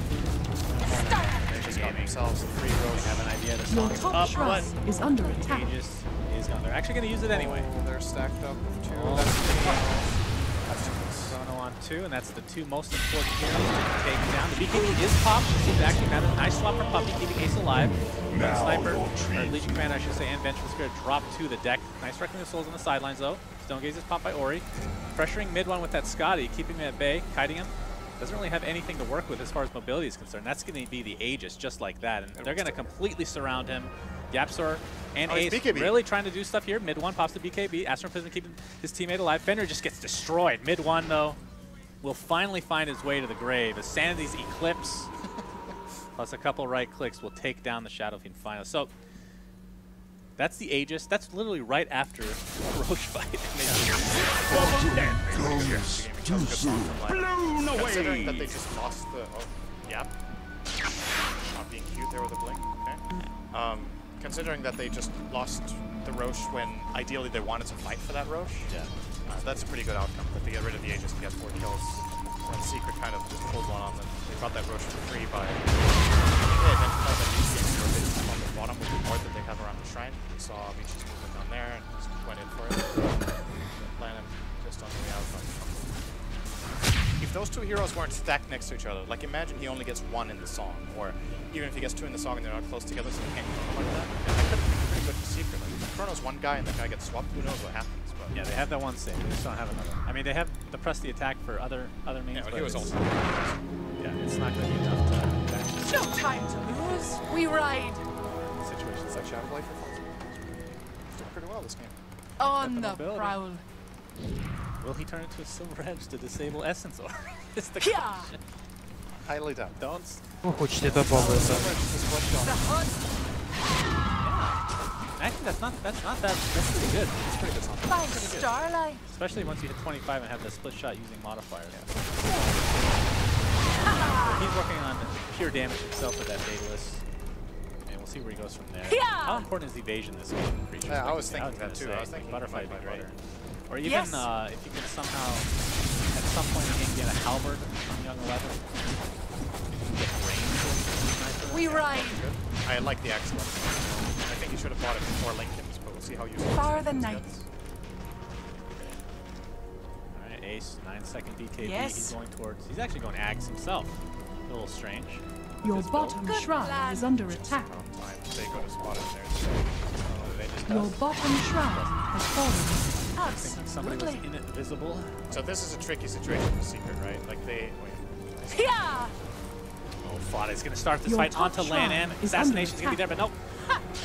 They just got themselves a free roach. Have an idea. The Your song top up, shrine but is under attack. Aegis is gone. They're actually going to use it anyway. Oh, they're stacked up with two. Oh. That's too close. Chrono on 2, and that's the 2 most important heroes to take down. The BKB is popped. Seems to actually matter. Nice swap from Puppy, keeping Ace alive. Sniper, or Legion Commander, I should say, and Vengeful Spirit drop to the deck. Nice Reckoning of Souls on the sidelines, though. Stone Gaze is popped by Ori. Pressuring mid one with that Scotty, keeping him at bay, kiting him. Doesn't really have anything to work with as far as mobility is concerned. That's going to be the Aegis, just like that. And they're going to completely surround him. Yapsor and Ace really trying to do stuff here. Mid one pops the BKB. Astro Prism keeping his teammate alive. Fender just gets destroyed. Mid one, though, will finally find his way to the grave. As Sanity's Eclipse, plus a couple right clicks, will take down the Shadow Fiend final. So that's the Aegis. That's literally right after a Roche fight. Blown away. Considering that they just lost the not being cute there with a blink. Okay. Considering that they just lost the Roche when ideally they wanted to fight for that Roche. Yeah. That's a pretty good outcome. That they get rid of the Aegis and get 4 kills. When Secret kind of just pulled one on them. They brought that Roche for free by. They identified that these games were a bit on the bottom with the ward that they have around the shrine. They saw Vinci's movement down there and just went in for it. Plan him just on the way out. If those 2 heroes weren't stacked next to each other, like imagine he only gets 1 in the song, or even if he gets 2 in the song and they're not close together, so they can't kill him like that. And that could be pretty good for Secret. Like if Chrono's one guy and the guy gets swapped, who knows what happens. But yeah, they have that one save. They just don't have another. I mean, they have the press the attack for other means. Yeah, but he was also. Yeah, it's not going to be enough to. No time to lose. We ride. Situations like Shadow Life are fun. Doing pretty well this game. On the prowl. Will he turn into a Silver Edge to disable Essence, or is the question? Highly doubt. Don't. Хочете добавить. The hunt. Actually, that's pretty good. That's pretty good. By starlight. Especially once you hit 25 and have the split shot using modifiers. He's working on pure damage himself with that Daedalus. And we'll see where he goes from there. Yeah. How important is evasion this game? Yeah, I was thinking that too. I was thinking Butterfly would be great. Butter. Or even if you can somehow, at some point in the game, get a halberd from Young 11. If you can get range. We ride. I like the excellent. I think you should have bought it before Lincoln's, but we'll see how useful Far the night. Alright, Ace, 9-second BKB. Yes. He's going towards. He's actually going Axe himself. A little strange. Your bottom shrine is under attack. They go to spot in there. Your bottom shrine has fallen. Somebody was invisible. So this is a tricky situation for Secret, right? Like they. Wait. Yeah. Oh, Fada's going to start this fight onto Lan M. Assassination's going to be there, but nope.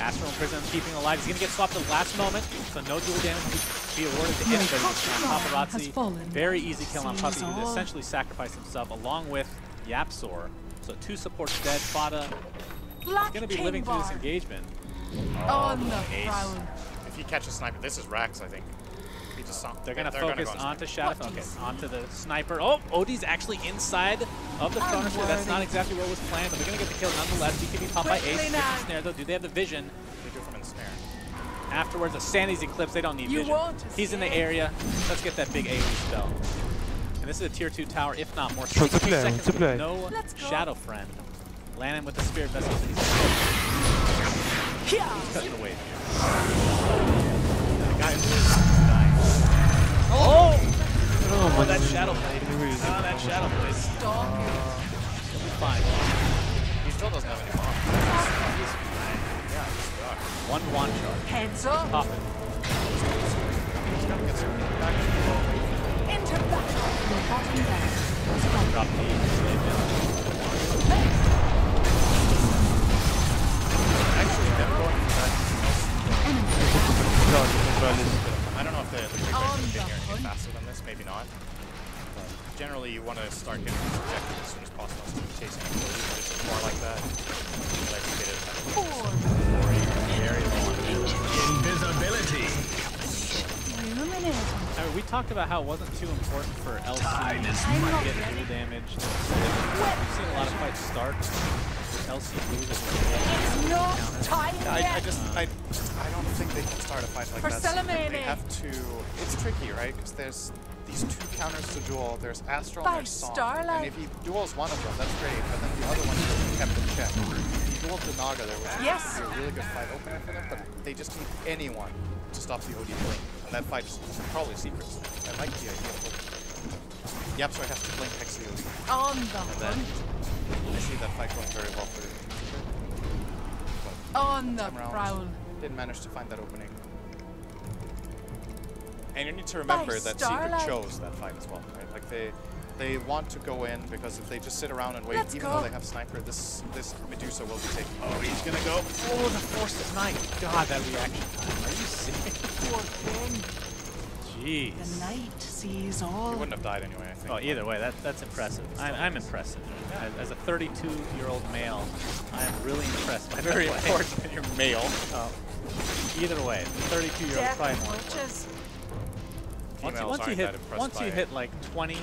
Astral Prison keeping alive. He's going to get swapped at the last moment, so no dual damage will be awarded to anybody. Paparazzi, very easy kill on Puppy, who essentially sacrificed himself along with Yapsor. So 2 supports dead. Fada is going to be living through this engagement. On the prowl. If he catches Sniper, this is Rax, I think. He just they're going to focus onto Shadow. Okay, onto the Sniper. Oh, Odie's actually inside of the corner. So that's not exactly what was planned, but they're going to get the kill nonetheless. BKB popped by Ace. Snare, though. Do they have the vision? They do from ensnare. Afterwards, a Sandy's Eclipse. They don't need You vision. won't He's in the escape. area. Let's get that big AoE spell. And this is a tier 2 tower, if not more. Что 60 цепляем, seconds with цепляй. no Let's go. Shadow Friend. Landing with the Spirit Vessels. He's cutting the wave here. Guy is dying. Oh! Oh, that Shadow Blade. Oh, that Shadow Blade. He'll be fine. He still doesn't have any bombs. One charge. Heads up. Pop it. He's gonna get some back. Into battle. Your bottom barracks has fallen. Drop the blade down. Actually, them going for that. Enemy. I don't know if the quick On race the can get hunt. faster than this, maybe not. But generally, you want to start getting these objectives as soon as possible instead of chasing a goalie, but it's far like that. You like to get it at a very long. Invisibility. Illuminating. I mean, we talked about how it wasn't too important for LC to I'm not get ready. dual damage. We've seen a lot of fights start with LC losing. It's not time I yet. don't think they can start a fight like For that. Salamene. They have to. It's tricky, right? Because there's these two counters to duel. There's Astral By and there's Song. Starlight. And if he duels one of them, that's great. But then the other one is kept in check. If he dueled the Naga, there would Yes. be a really good fight opener for them. But they just need anyone to stop the OD blink. And that fight is probably secrets. I like the idea of opening. Yapsor has to blink Hex the OD. On the And then hunt. I see that fight going very well for the On the time around, prowl. didn't manage to find that opening. And you need to remember By that Starlight. Secret chose that fight as well, right? Like they want to go in because if they just sit around and wait, Let's even go. though they have sniper, this Medusa will be taken. Oh, he's gonna go. Oh, the Force of Night. God, that reaction time. Are you serious? Poor thing. Jeez. The night sees He all. wouldn't have died anyway, I think. Oh, either way, that's impressive. I'm impressive. As a 32-year-old male, I am really impressed by Very that play. important that you're male. Either way, the 32-year-old Death probably more. approaches. Females Once you aren't hit, that impressed once you by hit like 20,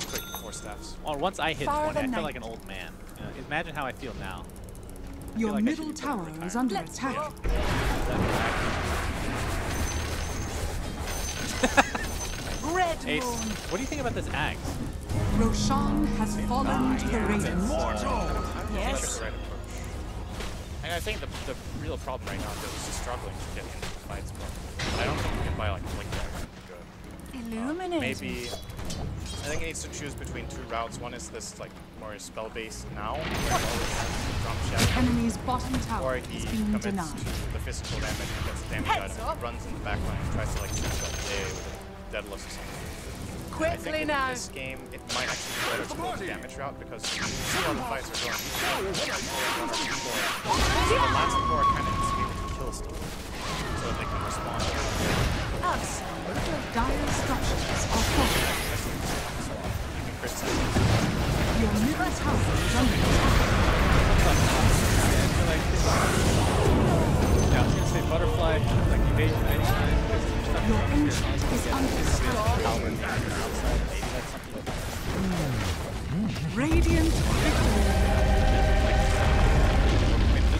quick 4 staffs. or once I hit Far 20, I the feel like night. an old man. You know, imagine how I feel now. Your like I middle should be tower retired. is under Let's attack. go. Red Ace, moon. what do you think about this axe? Roshan has fallen to the Ravens. Yes. Right approach. And I think the real problem right now is just struggling to get into the fights, but I don't think you can buy like blink damage good. Illuminating. Maybe I think it needs to choose between two routes. One is this like more spell based now, where he always has to drop shadow, Enemy's bottom or tower he is being commits denied. to the physical damage and gets damage Heads item, up. runs in the back line and tries to like switch up the day with a deadless or something. I Quickly think in now. this game it might actually be better to go the damage route because you see how the fights are going. You can the last 4 kind of needs to be able to kill stuff so that they can respond. Absolutely. Dire structures are falling. You can criticize it. Your middle tower is under attack. Yeah, I was gonna say butterfly, like evasion anytime. Your ancient is under attack. Radiant victory.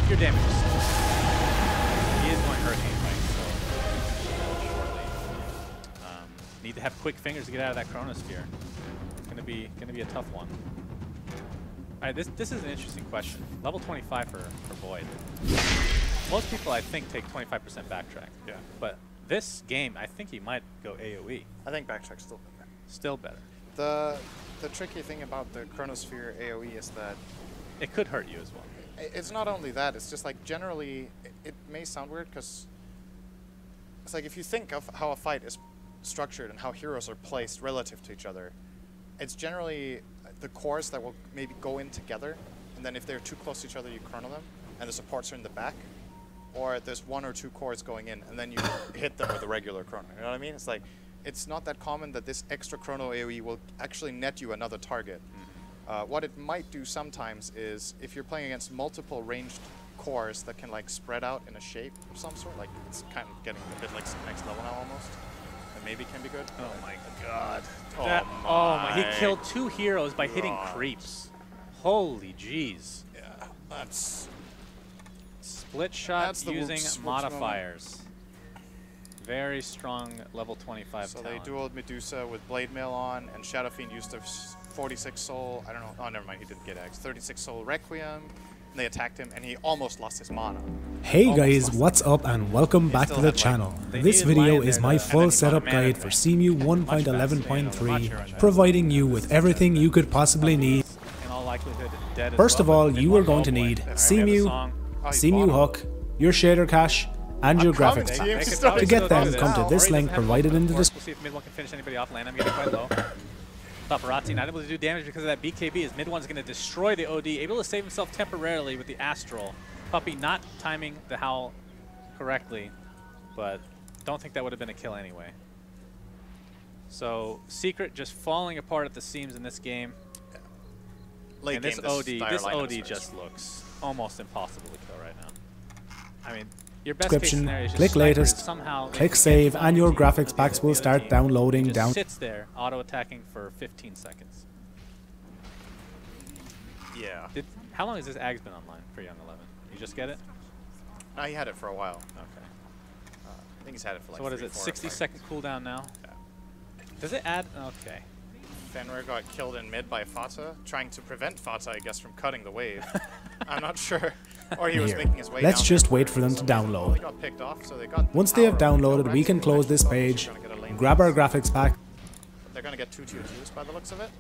Your damage is so he is going hurricane right shortly. Need to have quick fingers to get out of that chronosphere. Gonna be a tough one. Alright, this is an interesting question. Level 25 for Void. Most people I think take 25% backtrack. Yeah. But this game, I think he might go AoE. I think backtrack's still better. Still better. The tricky thing about the Chronosphere AoE is that It could hurt you as well. it's not only that, it's just like generally, it may sound weird because it's like if you think of how a fight is structured and how heroes are placed relative to each other, it's generally the cores that will maybe go in together, and then if they're too close to each other, you chrono them, and the supports are in the back, or there's 1 or 2 cores going in, and then you hit them with a regular chrono. You know what I mean? It's like, it's not that common that this extra chrono AoE will actually net you another target. What it might do sometimes is if you're playing against multiple ranged cores that can like spread out in a shape of some sort, like it's kind of getting a bit like next level now almost, and maybe can be good. Oh my god. Oh my. He killed 2 heroes by hitting creeps. Holy jeez. Yeah, that's Split shot That's the using whoops moment. modifiers. very strong level 25 So talent. they dueled Medusa with Blade Mail on, and Shadow Fiend used a 46 soul, I don't know, oh never mind, he didn't get X, 36 soul Requiem, and they attacked him, and he almost lost his mana. Hey guys, what's up and welcome back to the channel. This video is my full setup guide for CMU 1.11.3, providing you with everything you could possibly need. First of all, you are going to need CMU, CMU hook, your shader cache, and your graphics pack. To get them, come to this link provided in the description. We'll see if mid one can finish anybody off. Land, I'm getting quite low. Paparazzi not able to do damage because of that BKB, as mid one's going to destroy the OD, able to save himself temporarily with the Astral. Puppy not timing the Howl correctly, but don't think that would have been a kill anyway. So Secret just falling apart at the seams in this game. And this OD just looks almost impossible to kill right now. I mean, your best case scenario is just click latest, somehow click save, and your graphics packs will start downloading down. Sits there, auto attacking for 15 seconds. Yeah. How long has this Ag's been online for Young 11? You just get it? No, he had it for a while. Okay. I think he's had it for like So what is it, 60-second cooldown now? Yeah. Does it add? Okay. Fenrir got killed in mid by Fata, trying to prevent Fata, I guess, from cutting the wave. I'm not sure. Or he was making his way Let's down just there. wait for them to download. They got picked off, so they got Once they have downloaded, we can close this page, grab our graphics pack. They're going to get 2 tier 2s by the looks of it.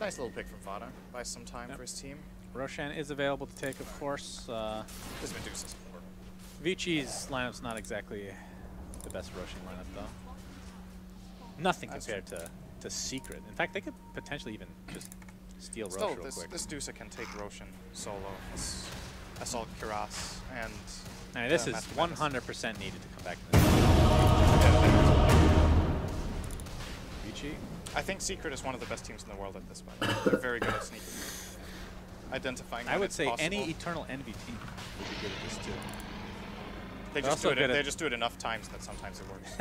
Nice little pick from Fata. Buys some time for his team. Roshan is available to take, of course. This Medusa's poor. Vici's lineup's not exactly the best Roshan lineup, though. Nothing compared to Secret. In fact, they could potentially even just steal Roshan real quick. This Dusa can take Roshan solo. Assault Kiras and... I mean, this is 100% needed to come back to this. Vici? I think Secret is one of the best teams in the world at this point. They're very good at sneaking. Identifying I would say any Eternal Envy team would be good at this too. They just do it enough times that sometimes it works.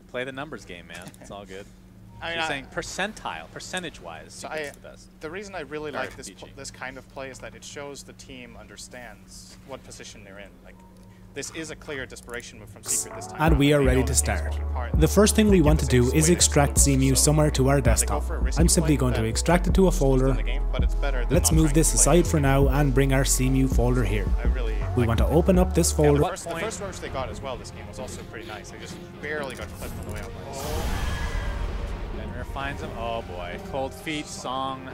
Play the numbers game, man. It's all good. I mean, you're saying percentile, percentage-wise, so Secret's the best. The reason I really like this kind of play is that it shows the team understands what position they're in. Like, this is a clear desperation move from Secret this time. And we are ready to start. The first thing we want to do is extract CMU somewhere to our desktop. I'm simply going to extract it to a folder. Let's move this aside for now and bring our CMU folder here. We want to open up this folder. The first rush they got as well this game was also pretty nice. They just barely got clipped on the way up. Fenrir finds him. Oh boy. Cold Feet, Song.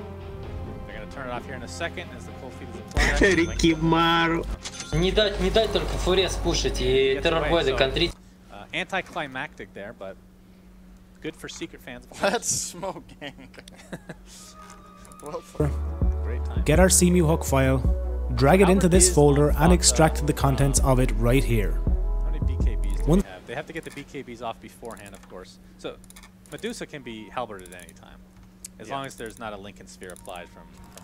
They're going to turn it off here in a second as the Cold Feet is applied. Рикимару. Не дать только фурес пушить и террорбойды контрить. Anticlimactic there, but good for Secret fans. Let's smoke gang. Great time. Get our CMU hook file, drag it into this folder, and extract the contents of it right here. How many BKBs do they have? They have to get the BKBs off beforehand, of course. So Medusa can be halberded at any time, as long as there's not a Lincoln Sphere applied from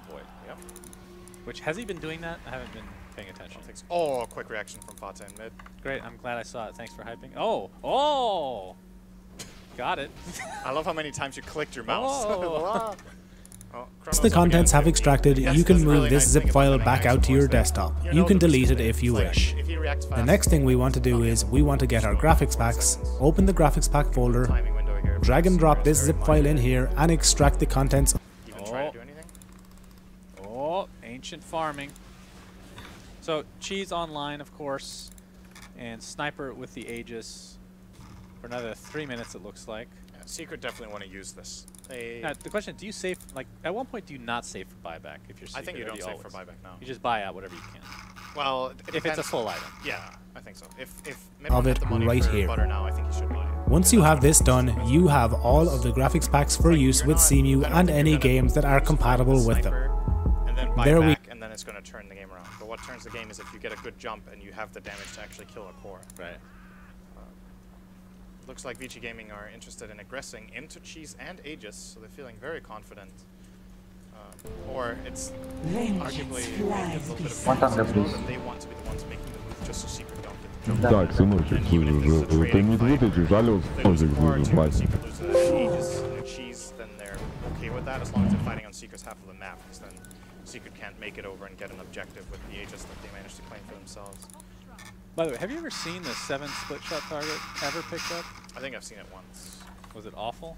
Void. Yep. Which, has he been doing that? I haven't been paying attention. So. Oh, quick reaction from Fata in mid. Great, I'm glad I saw it. Thanks for hyping. Oh! Got it. I love how many times you clicked your mouse. Oh. Once the contents have extracted, you can move this zip file back out to your desktop. You can delete it if you wish. The next thing we want to do is we want to get our graphics packs, open the graphics pack folder, drag and drop this zip file in here, and extract the contents. Oh, ancient farming. So Cheese online, of course, and Sniper with the Aegis for another 3 minutes, it looks like. Yeah, Secret definitely want to use this. Now, the question, do you save, like, at one point do you not save for buyback if you're Secret? I think you don't save for buyback, no. You just buy out whatever you can. Well, if it's a full item. Yeah, I think so. If of it right here. Now, I think you should buy it. Once you have this done, you have all of the graphics packs for use with CMU and any games that are compatible with them. And then buy back, and then it's going to turn the game around. But what turns the game is if you get a good jump and you have the damage to actually kill a core. Right. Looks like Vici Gaming are interested in aggressing into Cheese and Aegis, so they're feeling very confident. Or it's arguably a little bit of that they want to be the ones making the move just so Secret don't get the jump. Так, сыночек, ты не будешь жалел, Secret loses Aegis and Cheese, then they're okay with that as long as they're fighting on Secret's half of the map, because then Secret can't make it over and get an objective with the Aegis that they managed to claim for themselves. By the way, have you ever seen the 7 split shot target ever picked up? I think I've seen it once. Was it awful?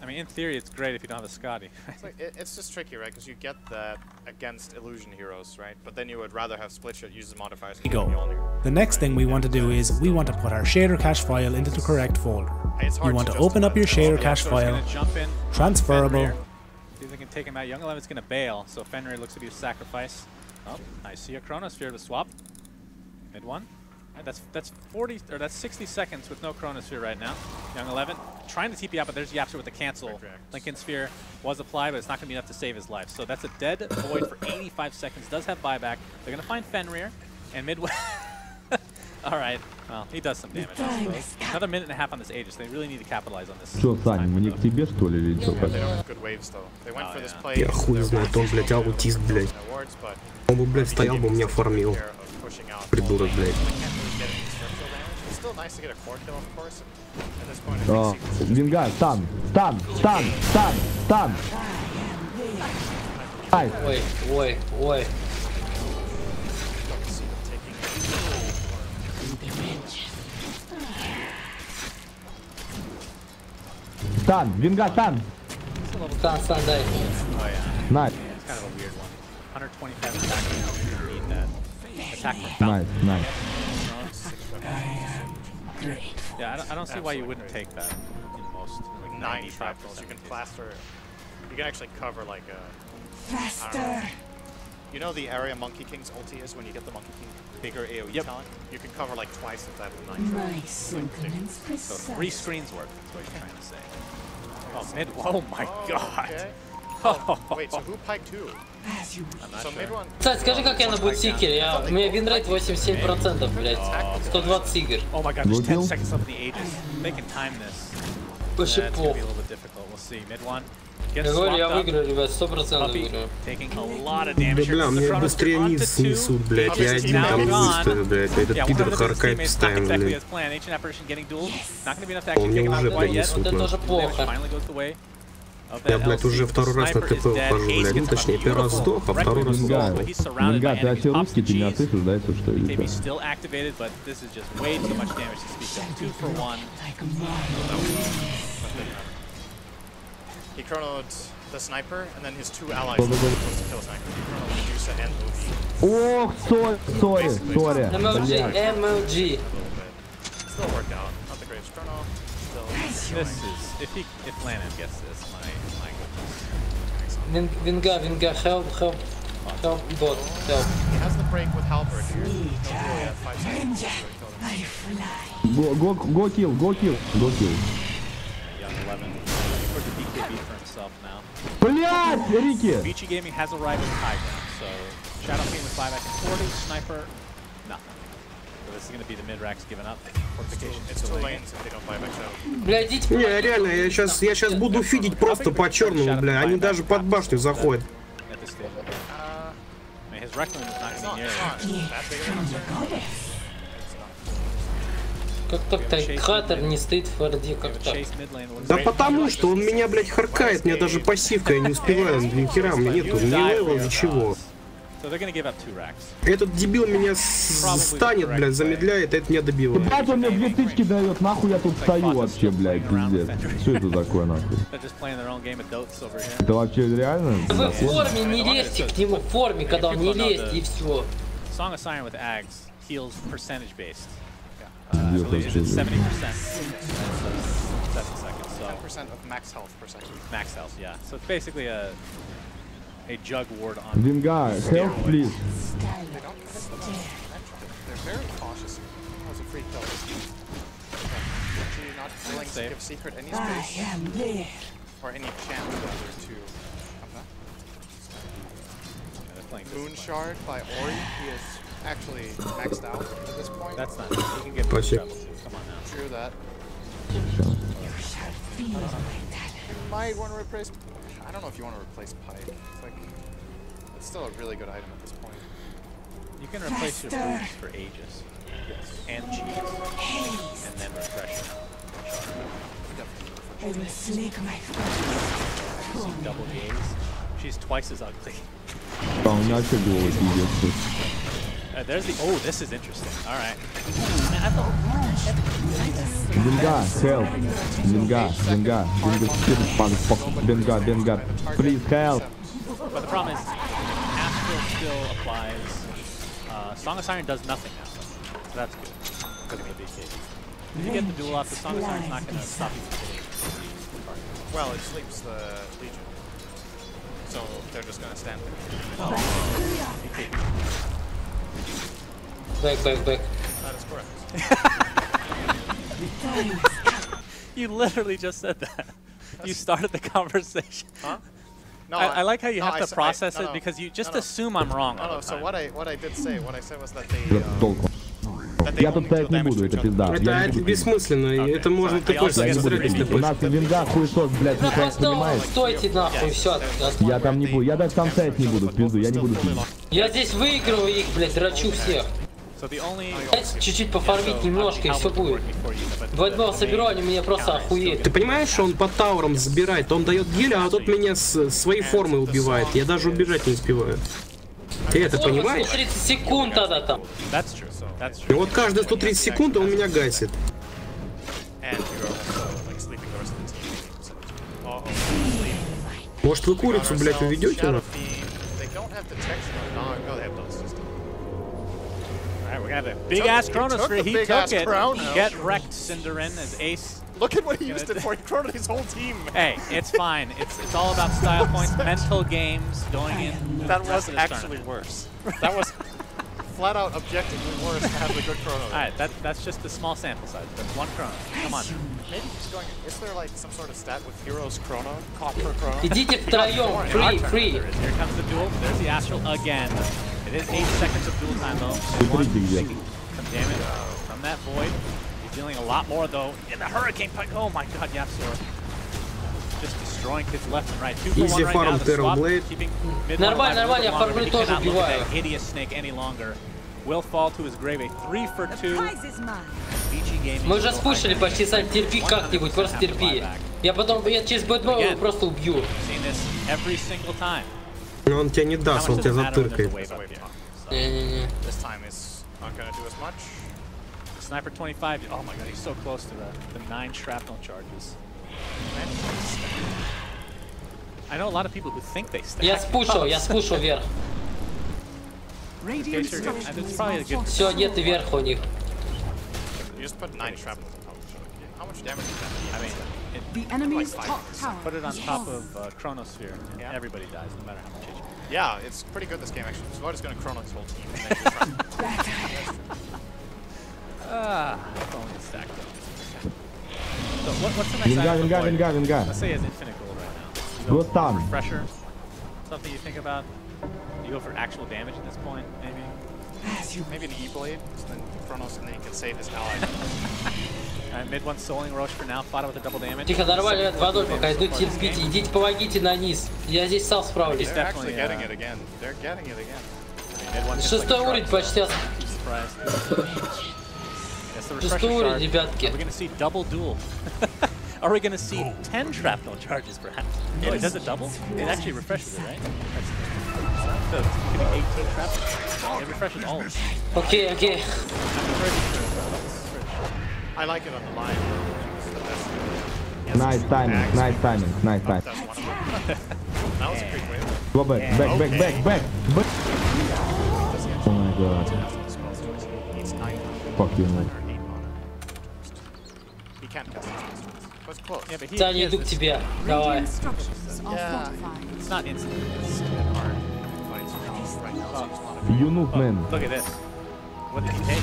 I mean, in theory, it's great if you don't have a Scotty. It's just tricky, right? Because you get that against illusion heroes, right? But then you would rather have split shot uses modifiers. The next thing we want to do is we want to put our shader cache file into the correct folder. You want to open up your shader cache file, transferable. See if they can take him out. Young 11's going to bail, so Fenrir looks to be a sacrifice. Oh, I see a Chronosphere to swap. Mid one. Right, that's 60 seconds with no Chronosphere right now. Young 11 trying to TP out, but there's Yapster with the cancel. Lincoln Sphere was applied, but it's not going to be enough to save his life. So that's a dead void for 85 seconds. Does have buyback. They're going to find Fenrir and midway. All right. Well, he does some damage, I suppose. Another minute and a half on this Aegis. They really need to capitalize on this. Чё, Сань, мне к тебе, что ли, или чё? Я хуй знает, он, блядь, аутист, блядь. Он бы, блядь, стоял бы, меня фармил. Придурок, блядь. Винга, стан! Ай! Ой. Стан! Винга, стан! Стан, дай. Oh yeah. Nice. It's kind of a weird one. 125 attack. You need that. Attack from Nice. Yeah, I don't see why you wouldn't take that in most. Like 95 you can plaster. You can actually cover like a. Faster. You know the area Monkey King's ulti is when you get the Monkey King bigger AoE talent? You can cover like twice of that with 9. So 3 screens worth is what you're trying to say. Oh, mid. Oh my god. Okay. Oh, wait, so who piked who? So mid one. Кстати, скажи, как я на бутсикере. У меня винрейт 87%, блядь. 120 игр. Oh my god, there's 10 seconds left in the Aegis. They can time this. Вообще That's gonna be a little bit difficult. We'll see. Mid one. Я говорю, я выиграю, ребят, 100% выиграю. Да, бля, мне быстрее низ снесут, блядь. Я один там выставлю, блядь. Этот пидор харкает постоянно, блядь. Он мне уже, блядь, несут, Это тоже плохо. Я, блядь, уже второй раз на ТП ухожу, блядь. Ну, точнее, первый раз сдох, а второй раз сдох. Винга, ты вообще русский, ты не оцифришь, да, если что, или что? Still activated, but this is just way too much damage to speak of. 2 for 1. He chronoed the sniper, and then his 2 allies were supposed to kill the sniper. He chronoed the Medusa and Movie. Ох, sorry. MLG. Still worked out. Not the greatest chrono. Still. This is if Lannan gets this, my goodness. Винга, help, bot, help. He has the break with Halberd here. No deal yet. 5 seconds. Go kill. Young 11. For the BKB for himself now. Блядь, Рики! Vici Gaming has arrived at high ground, so Shadow King with 5 and 40, Sniper, nothing. So this is going to be the mid-racks giving up. Fortification, it's 2 lanes if they don't buy back Shadow. Бля, идите. Не, реально, я сейчас буду фидить просто по черному, бля. Они даже под башню заходят. His Requiem is not going to be near. Как так Тайкхатер не стоит в форде, как так? Да потому что он меня, блядь, харкает, мне даже пассивка, я не успеваю, ни хера, у меня нету ни левела, ничего. Этот дебил меня станет, блядь, замедляет, а это меня добивает. Ебать, он мне 2 тычки дает, нахуй я тут стою вообще, блядь, пиздец. Что это такое, нахуй? Это вообще реально? Вы в форме, не лезьте к нему в форме, когда он не лезьте, и все. Song of Siren with Ags heals percentage based. I believe it's 70%. 7 seconds, so 10% of max health per second. Max health, yeah. So it's basically a jug ward on. Vinga, help please. They're very cautious. That was a free kill. Actually not willing to give Secret any space or any chance rather to come back. Moon Shard by Ori. He is actually maxed out at this point. That's not. You can get more trouble too. Come on now. True that. You might want to replace. I don't know if you want to replace Pipe. It's like it's still a really good item at this point. You can replace your boots for Aegis. Yes. And G's. And then Refresher. I will slake my foot. Double A's. She's twice as ugly. Да, у меня вообще голос пиздец. There's the. Oh, this is interesting. All right. Dengar, help. Dengar, motherfucker. Please help. But the problem is, Astral still applies. Song of Siren does nothing now, so that's good. If you get the duel off, the Song of Siren's not going to stop you from hitting. Well, it sleeps the Legion, so they're just going to stand there. Back. That is correct. You literally just said that. You started the conversation. Huh? No, I like how you have to process it because you just assume I'm wrong. So what I did say, what I said was that they. Я тут стоять не буду, это пизда. Это бессмысленно, это можно такой стратегический. У нас винга хуесос, блядь, ты понимаешь? Стойте нахуй, все. Я там не буду, я даже там стоять не буду, в пизду, я не буду пить. Я здесь выигрываю их, блядь, драчу всех. Чуть-чуть пофармить немножко и все будет. Двойного соберу, они меня просто охуеют. Ты понимаешь, что он по таурам забирает, он дает геля, а тот меня с своей формы убивает. Я даже убежать не успеваю. Ты это понимаешь? 130 секунд тогда там. И вот каждые 130 секунд он меня гасит. Может вы курицу, блядь, уведете? Alright, we got a big ass Chronosphere. He took it. Get wrecked, Cinderin, as Ace. Look at what he used it for. He chronoed his whole team. Hey, it's fine. It's all about style points, mental games, going in. That was actually worse. That was flat out objectively worse to have the good chrono. Alright, that's just a small sample size. That's one chrono. Come on. Maybe just going. Is there like some sort of stat with heroes chrono? Copper chrono? Idите втроем, free. Here comes the duel. There's the Astral again. It is 8 seconds of duel time though. One taking some damage from that void. He's dealing a lot more though. In the Hurricane Pike. Oh my god, Yapsor. Just destroying kids left and right. 2 for 1 right now. The swap keeping mid. Нормально, я фармлю тоже убиваю. Hideous snake any longer. Will fall to his grave. A 3 for 2. Мы уже спушили почти, Сань, терпи как-нибудь, просто терпи. Я через бэтбой его просто убью. Но он тебя не даст, он тебя затыркает. Не-не-не. Sniper 25. Oh my god, he's so close to the 9 shrapnel charges. I know a lot of people who think they stack. Я спушил вверх. Все, нет и вверх у них. You just put 9 shrapnel on top. How much damage is that? I mean, the enemy's top tower. Put it on top of Chronosphere, and everybody dies, no matter how much HP. Yeah, it's pretty good this game actually. Sword is going to chrono his whole team. If only it's stacked up. So what's the next item? Винга. Let's say he has infinite gold right now. You go for refresher, something you think about. You go for actual damage at this point, maybe. Maybe an E-Blade, so then Chronos, and then he can save his ally. Mid one Souling Roche for now, fought with a double damage. Тихо, нормально, 2-0 пока, идут, терпите, идите, помогите на низ. Я здесь сам справлюсь. They're actually getting it again. They're getting it again. 6-й уровень почти. 6-й уровень, ребятки. Are we gonna see double duel? Are we gonna see 10 shrapnel charges perhaps? Oh, it does it double? It actually refreshes it, right? So it's giving 18 shrapnel. It refreshes all of them. Okay. I like it on the line. Nice timing. That was a quick win. Go back. Oh my god. Fuck you, man. He can't cast his was close. Yeah, but Таня, иду к тебе. Давай. Yeah, it's not instant. It's hard. You move, man. Look at this. What did he take?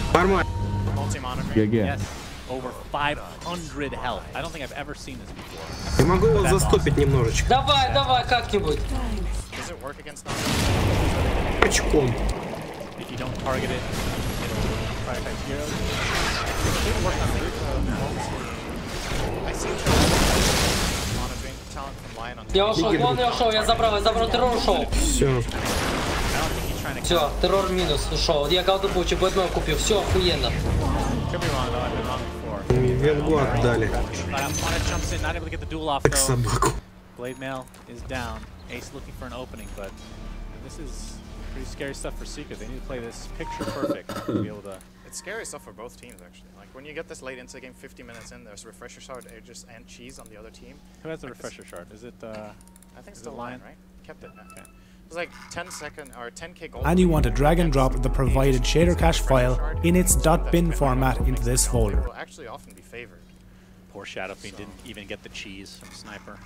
Multi-monitoring. Yes. Over 500 health. I don't think I've ever seen this before. Я могу его застопить немножечко. Давай, как-нибудь. Does it work against Очком. If you don't target it, it'll prioritize heroes. I see monitoring talent from Lion on. Я ушел, я забрал террор, ушел. Все. Все, террор минус, ушел. Я колду получу, бэтмен купил, все охуенно. Венгу отдали. Как собаку. Blade Mail is down. Ace looking for an opening, but this is Pretty scary stuff for Seagate. They need to play this picture perfect to be able to. It's scary stuff for both teams, actually. Like, when you get this late into the game, 50 minutes in, there's refresher shard ages and cheese on the other team. Who has the refresher shard? Is it, I think it's still Lion, right? Kept it, okay. It was like 10-second or 10k gold. And you want to drag and drop the provided shader cache file in its .bin format into this folder. Will actually often be favored. Poor Shadowfiend didn't even get the cheese from Sniper.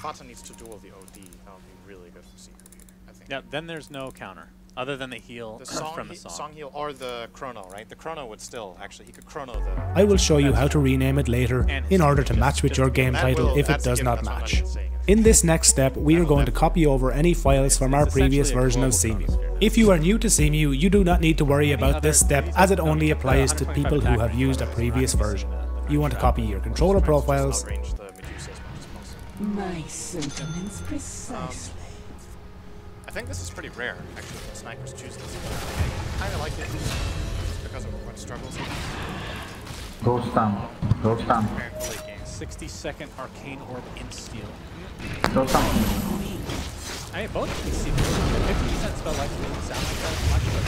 Fata needs to duel the OD. That would be really good for Seagate, I think. Yeah, then there's no counter. Other than the heal from the song heal or the chrono, right? The chrono would still, actually, he could chrono the... I will show you how to rename it later in order to match with your game title if it does not match. In this next step, we are going to copy over any files from our previous version of CMU. If you are new to CMU, you do not need to worry about this step as it only applies to people who have used a previous version. You want to copy your controller profiles, my sentiments precisely. I think this is pretty rare, actually, when snipers choose this. I kind of like it just because of what struggles. Go stun. Go stun. 60-second arcane orb in steel. Go stun. I mean, both can see 50% spell life doesn't sound like that much, but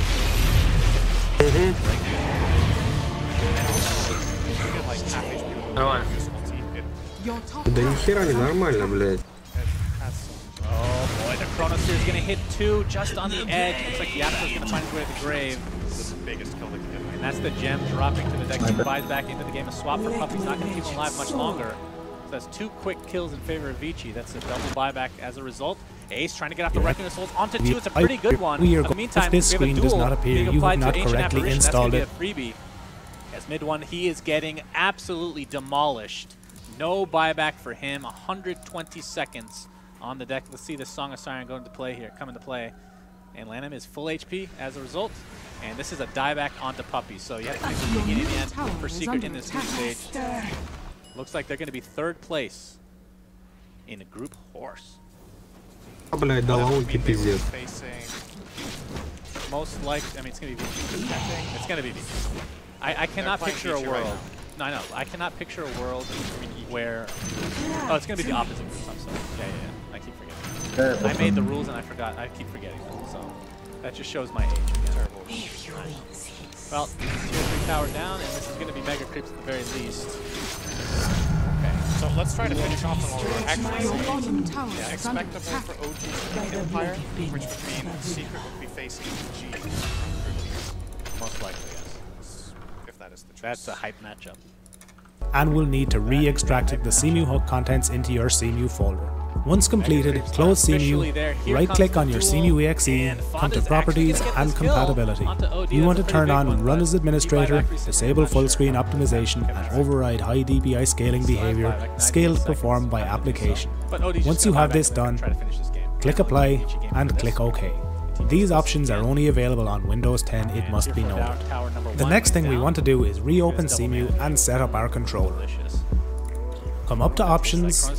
да нихера не нормально, блядь. Oh boy, the Chronosphere is going to hit 2 just on the edge. Looks like Yapko's going to find his way to the grave. This is the biggest kill they can get. And that's the gem dropping to the deck. He buys back into the game. A swap for Puppy's not going to keep him alive much longer. So that's 2 quick kills in favor of Vici. That's a double buyback as a result. Ace trying to get off the Wrecking Assault onto 2. It's a pretty good one. In the meantime, if this screen does not appear, you have not correctly installed it. Freebie. As mid one, he is getting absolutely demolished. No buyback for him. 120 seconds on the deck. Let's see the Song of Siren come into play. And Lanham is full HP as a result. And this is a dieback onto Puppy. So you have to make the beginning and the end for Secret in this group stage. Looks like they're going to be 3rd place in a group horse. Блядь, дала ульти пиздец. Most likely, I mean, it's going to be Vici. It's going to be Vici. I cannot picture a world. Right, no, I know. I cannot picture a world where... Oh, it's going to be the opposite rules. I'm sorry. Yeah. I keep forgetting. I made the rules and I forgot. I keep forgetting them. So that just shows my age. Terrible. Well, tier 3 tower down, and this is going to be Mega Creeps at the very least. Okay, so let's try to finish off on what we're actually seeing. Yeah, expectable for OG Empire, which would mean Secret would be facing G. Most likely, yes. If that is the choice. That's a hype matchup. And will need to re-extract the CMU hook contents into your CMU folder. Once completed, close CMU, right-click on your CMU exe, come to Properties and Compatibility. You want to turn on Run as Administrator, disable full screen optimization, and override high DPI scaling behavior, scaled performed by application. Once you have this done, click Apply and click OK. These options are only available on Windows 10, it must be noted. The next thing we want to do is reopen CMU and set up our controller. Come up to Options,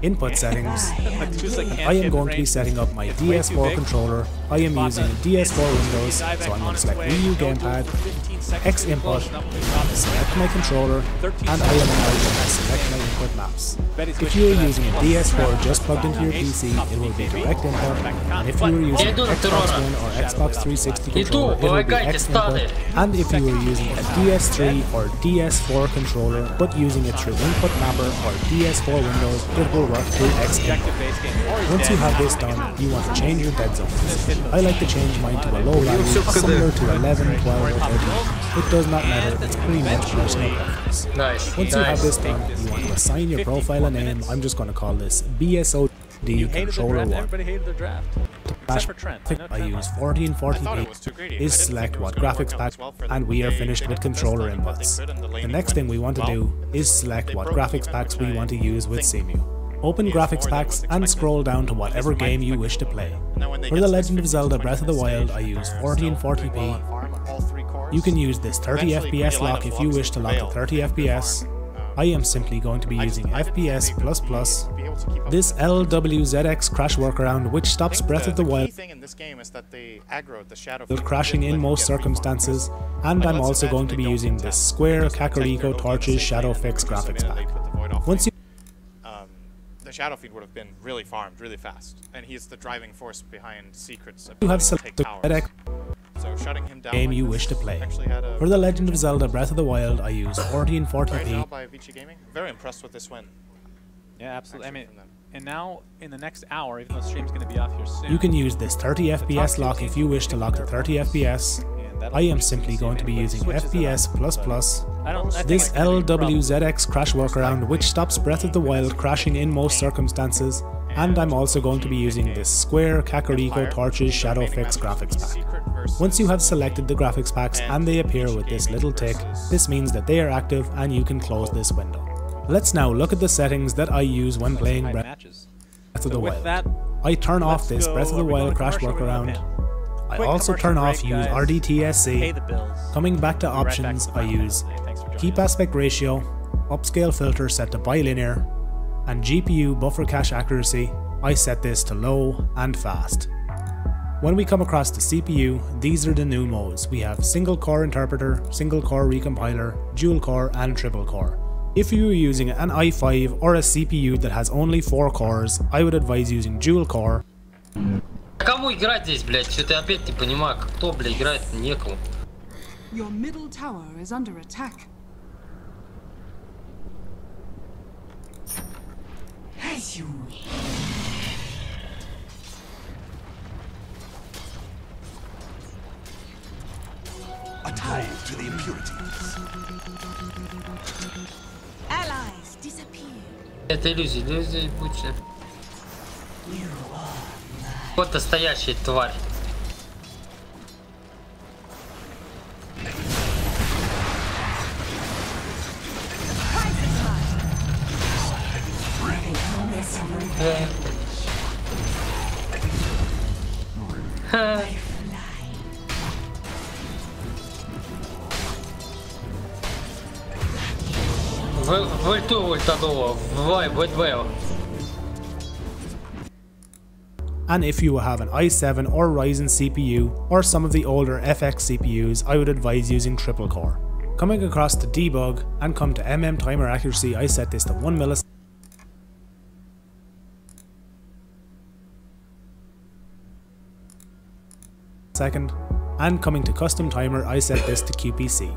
Input Settings. I am going to be setting up my DS4 controller. I am using DS4 Windows, so I'm going to select Wii U Gamepad, X Input, select my controller, and I am now going to select my input maps. If you are using a DS4 just plugged into your PC, it will be direct input, and if you are using an Xbox One or Xbox 360 controller, it will be X input, and if you are using a DS3 or DS4 controller but using it through Input Mapper or DS4 Windows, it will work through X input. Once you have this done, you want to change your dead zones. I like to change mine to a low value, similar to 11, 12 or 13. It does not matter, it's pretty much personal preference. Once you have this done, you want to assign your profile a name. I'm just going to call this BSOD Controller 1. Everybody hated the draft. Except for Trent. I use 1440p, is select what graphics pack, and we are finished with controller inputs. The next thing we want to do is select what graphics packs we want to use with CMU. Open graphics packs and scroll down to whatever game you wish to play. For The Legend of Zelda Breath of the Wild, I use 1440p. You can use this 30 FPS lock if you wish to lock at 30 FPS. I am simply going to be using FPS++. This LWZX crash workaround which stops Breath of the Wild crashing in most circumstances, and I'm also going to be using this Square Kakariko Torches Shadow Fix graphics pack. Once you Shadow Fiend would have been really farmed really fast, and he's the driving force behind Secret's You have ability to take selected towers. So shutting him down game like you this wish to play. actually had a For The Legend of Zelda Breath of the Wild, I use 1440p. great job by Vici Gaming. Very impressed with this win. Yeah, absolutely. I mean, and now in the next hour, even though the stream's going to be off here soon, You can use this 30 FPS lock if you wish to lock to 30 FPS. I am simply going to be using FPS++. This LWZX crash workaround which stops Breath of the Wild crashing in most circumstances, and I'm also going to be using this Square Kakariko Torches Shadow Fix graphics pack. Once you have selected the graphics packs and they appear with this little tick, this means that they are active and you can close this window. Let's now look at the settings that I use when playing Breath of the Wild. I turn off this Breath of the Wild crash workaround. I also turn off use RDTSC. Coming back to options, I use keep aspect ratio, upscale filter set to bilinear, and GPU buffer cache accuracy, I set this to low and fast. When we come across the CPU, these are the new modes. We have single core interpreter, single core recompiler, dual core and triple core. If you are using an i5 or a CPU that has only 4 cores, I would advise using dual core. Кому играть здесь, блядь? Что-то я опять не понимаю, кто, блядь, играет, некому. Your middle tower is under attack. As you A tie to the impurities. Allies disappear. Это иллюзия, иллюзия, будь. Вот-то стоящая тварь. Вольту ультануло, вай, бэтвейл. And if you have an i7 or Ryzen CPU or some of the older FX CPUs, I would advise using triple core. Coming across to debug and come to timer accuracy, I set this to 1 millisecond. And coming to custom timer, I set this to QPC.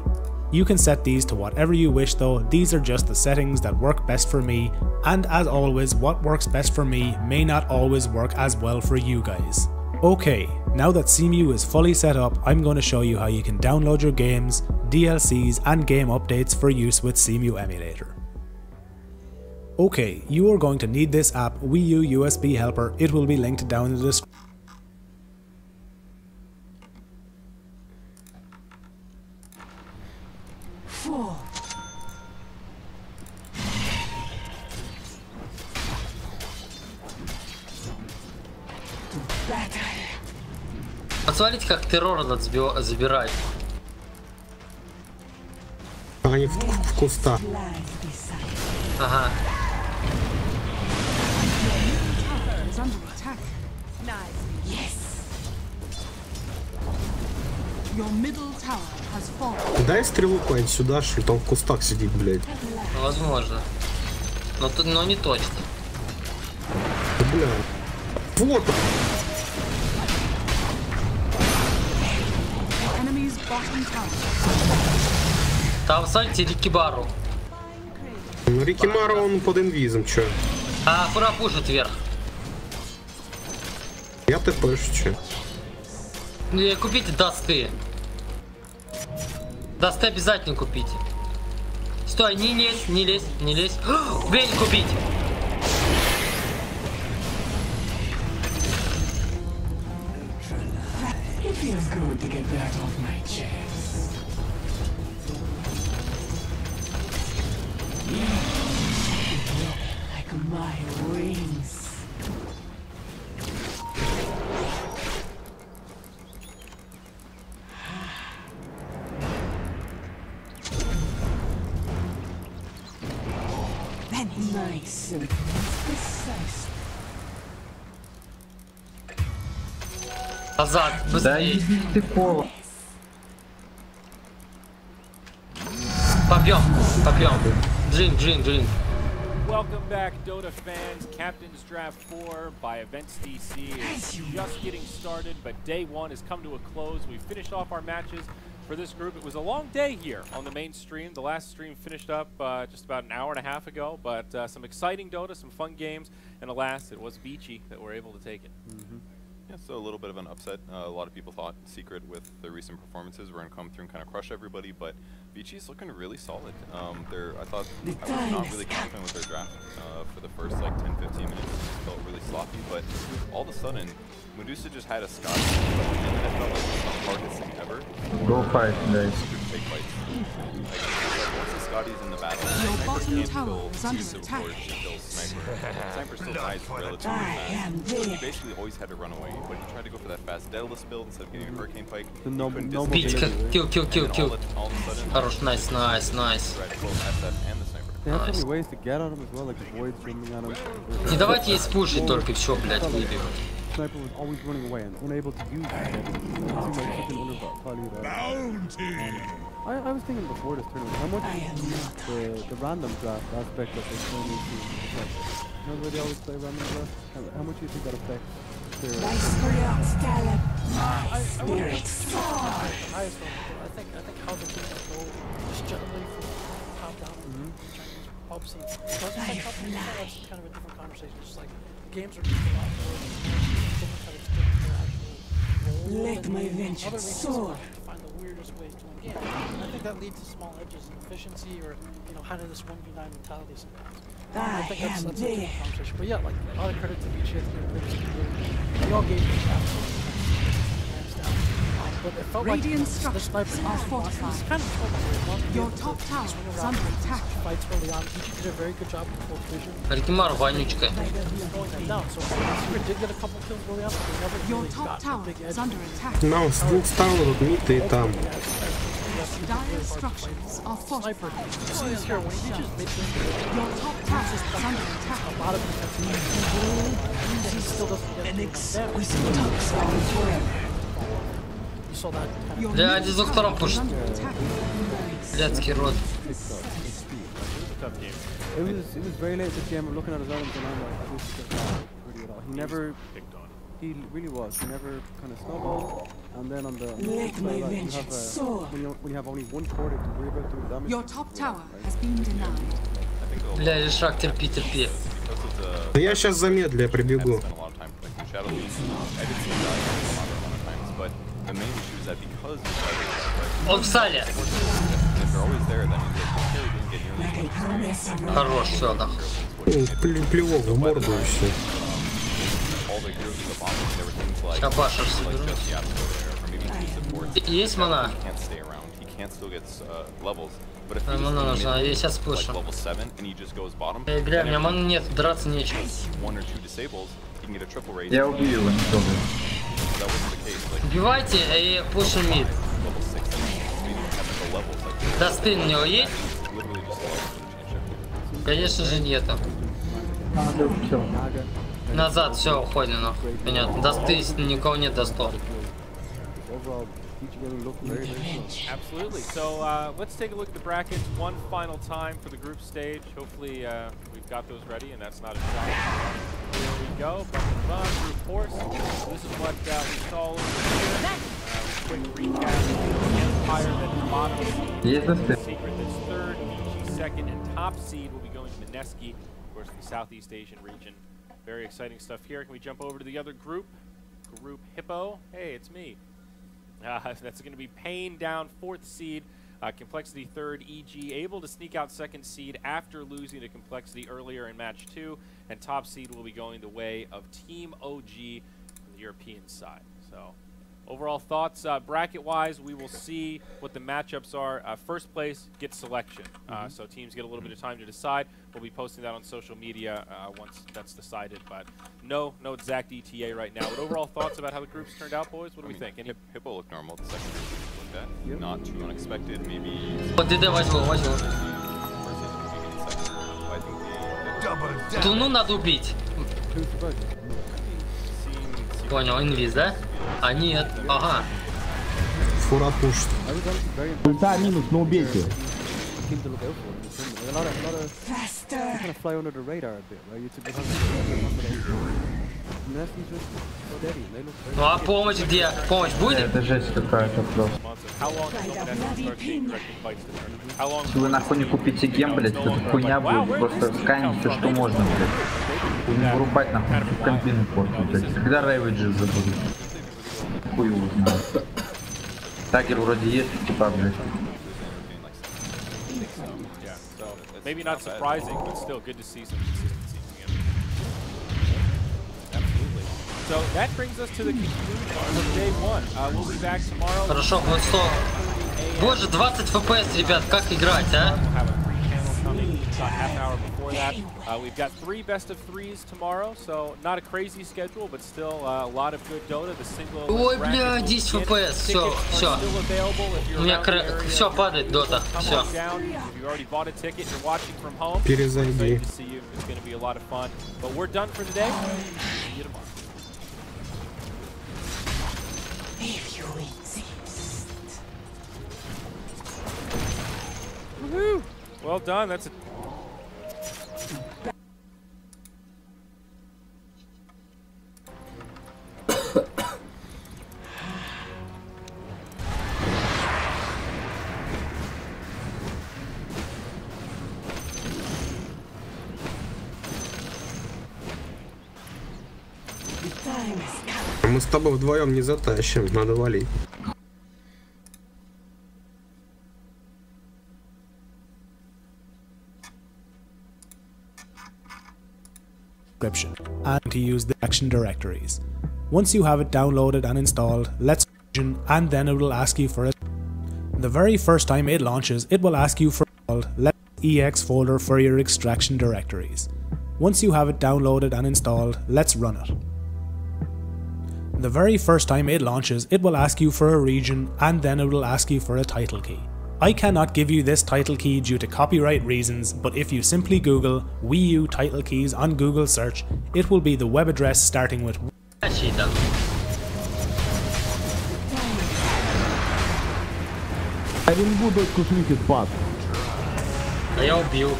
You can set these to whatever you wish though, these are just the settings that work best for me, and as always, what works best for me may not always work as well for you guys. Okay, now that CMU is fully set up, I'm going to show you how you can download your games, DLCs and game updates for use with CMU Emulator. Okay, you are going to need this app, Wii U USB Helper, it will be linked down in the description. Посмотрите, как террор надо забирать. Они в кустах. Ага. Дай стрелу куда-нибудь сюда, что ли, там в кустах сидит, блядь. Возможно. Но не точно. Бля. Вот он. Там, смотрите, Рикибару. Ну, Рикимару он под инвизом, чё? А, Фура пушит вверх. Я тэпэшу, чё? Купите дасты. Дасты обязательно купите. Стой, не лезь, не лезь, не лезь. Блин, купить. Feels good to get that off my chest. Like my wings. Nice and precise. Назад, быстрее. Попьем, попьем. Джин. Welcome back, Dota fans. Captain's Draft 4 by Events DC is just getting started, but day one has come to a close. We finished off our matches for this group. It was a long day here on the main stream. The last stream finished up just about an hour and a half ago, but some exciting Dota, some fun games, and alas, it was Beachy that were able to take it. Yeah, so a little bit of an upset. A lot of people thought Secret with the recent performances were going to come through and kind of crush everybody, but Beachy's looking really solid. I thought I was not really confident with their draft for the first like 10-15 minutes. It felt really sloppy, but all of a sudden, Medusa just had a Scott, and it felt like the hardest thing ever. Go fight, guys. Take fights. Like, once the Scotty's in the battle, Your bottom tower is under attack. Sniper still dies relatively fast. So he basically always had to run away, but he tried to go for that fast Daedalus build instead of getting a Hurricane Pike. Kill. Хорош, nice. They have so many ways to get on him as well, like avoid swimming on him. Не давайте ей спушить только, все, блядь, выбивать. Sniper was always running away and unable to use it. It seemed like such an undervalued. I was thinking before this tournament, how much the random draft aspect of this tournament affect? You know where they always play random draft? How much do you think that affects their... I think how the games go, just generally from top down, Chinese pub scene. That's kind of a different conversation. It's just like games are just a lot more different kind of their actual role. Let my vengeance soar. To find the weirdest ways to win games. And I think that leads to small edges in efficiency or, you know, kind of this 1v9 mentality sometimes. I think that's a different conversation. But yeah, like a lot of credit to each of the they all gave me absolutely hands down. But it felt like the snipers are fortified. Kind of your top tower is under attack. Fights early on. He did a very good job with close vision. Рикимар, вонючка. Your top tower is under attack. Нам с двух сторон тут миты и там. Dire structures are fortified. Your top tower is under attack. A lot of defense. He still doesn't get an exquisite touchdown forever. You saw that kind of... Да, один за вторым пушит. Блядский рот. It was very late this game. I'm looking at his items and I'm like, this is really at all. He never picked on. He really was. He never kind of snowballed. And then on the when you have only one quarter to worry about doing damage. Your top tower has been denied. Бля, Ишак, терпи. Я сейчас замедлю, я прибегу. Он в сале. Хорош, все, нахуй. Плевок в морду и все. Шабашер соберу. Есть мана? Мана нужна, я сейчас спушу. Бля, у меня маны нет, драться нечем. Я убью его. Убивайте и пушим мид. Достын у него есть? Конечно же нету. Назад, все, уходим, нахуй. Понятно. Досты, никого нет до 100. Absolutely. So let's take a look at the brackets one final time for the group stage. Hopefully we've got those ready, and that's not a shot. Here we go. Group Force. This is what we saw over here. Quick recap. Empire that's bottom seed. Secret that's third. Beachy second, and top seed will be going to Mineski, of course, the Southeast Asian region. Very exciting stuff here. Can we jump over to the other group? Group Hippo. Hey, it's me. That's going to be Pain down, fourth seed. Complexity third, EG able to sneak out second seed after losing to Complexity earlier in match 2. And top seed will be going the way of Team OG from the European side. So overall thoughts, bracket-wise, we will see what the matchups are. First place gets selection. So teams get a little bit of time to decide. We'll be posting that on social media once that's decided. But no exact ETA right now. But overall thoughts about how the groups turned out, boys? What do we think? Hippo looked normal. The second group looked at. Not too unexpected. Maybe. Туну надо убить. Понял, инвиз, да? А нет, ага. Фура пушит. Ульта минус, но убейте. thing to look out for in this tournament. Like a lot of kind of fly under the radar a bit, right? It's because unless he's just so steady, and they look very Ну а помощь где? Помощь будет? Это жесть какая-то просто. How long until the next one starts being directed fights to tournament? How long? Если вы нахуй не купите гем, блядь, эта хуйня будет просто сканить все, что можно, блядь. Будем вырубать нахуй, всю компину порту, блядь. Когда рейвиджи забудут? Хуй его знает. Тагер вроде есть, типа, блядь. Yeah, so maybe not surprising, but still good to see some consistency again. Absolutely. So that brings us to the conclusion of day one. We'll be back tomorrow. Хорошо, вот 100. Боже, 20 FPS, ребят, как играть, а? Half hour before that. We've got 3 best of 3s tomorrow, so not a crazy schedule, but still a lot of good Dota. The single. Ой, бля, 10 FPS, все, все. У меня все падает, Dota, все. Перезайди. But we're done for today. See you tomorrow. If you insist. Woohoo! Well done. That's a Мы с тобой вдвоем не затащим, надо валить. And to use the action directories. Once you have it downloaded and installed, let's and then it will ask you for it. The very first time it launches, it will ask you for let's ex folder for your extraction directories. Once you have it downloaded and installed, let's run it. The very first time it launches, it will ask you for a region and then it will ask you for a title key. I cannot give you this title key due to copyright reasons, but if you simply Google Wii U title keys on Google search, it will be the web address starting with Оренбу дочку шлюхи спас. А я убил.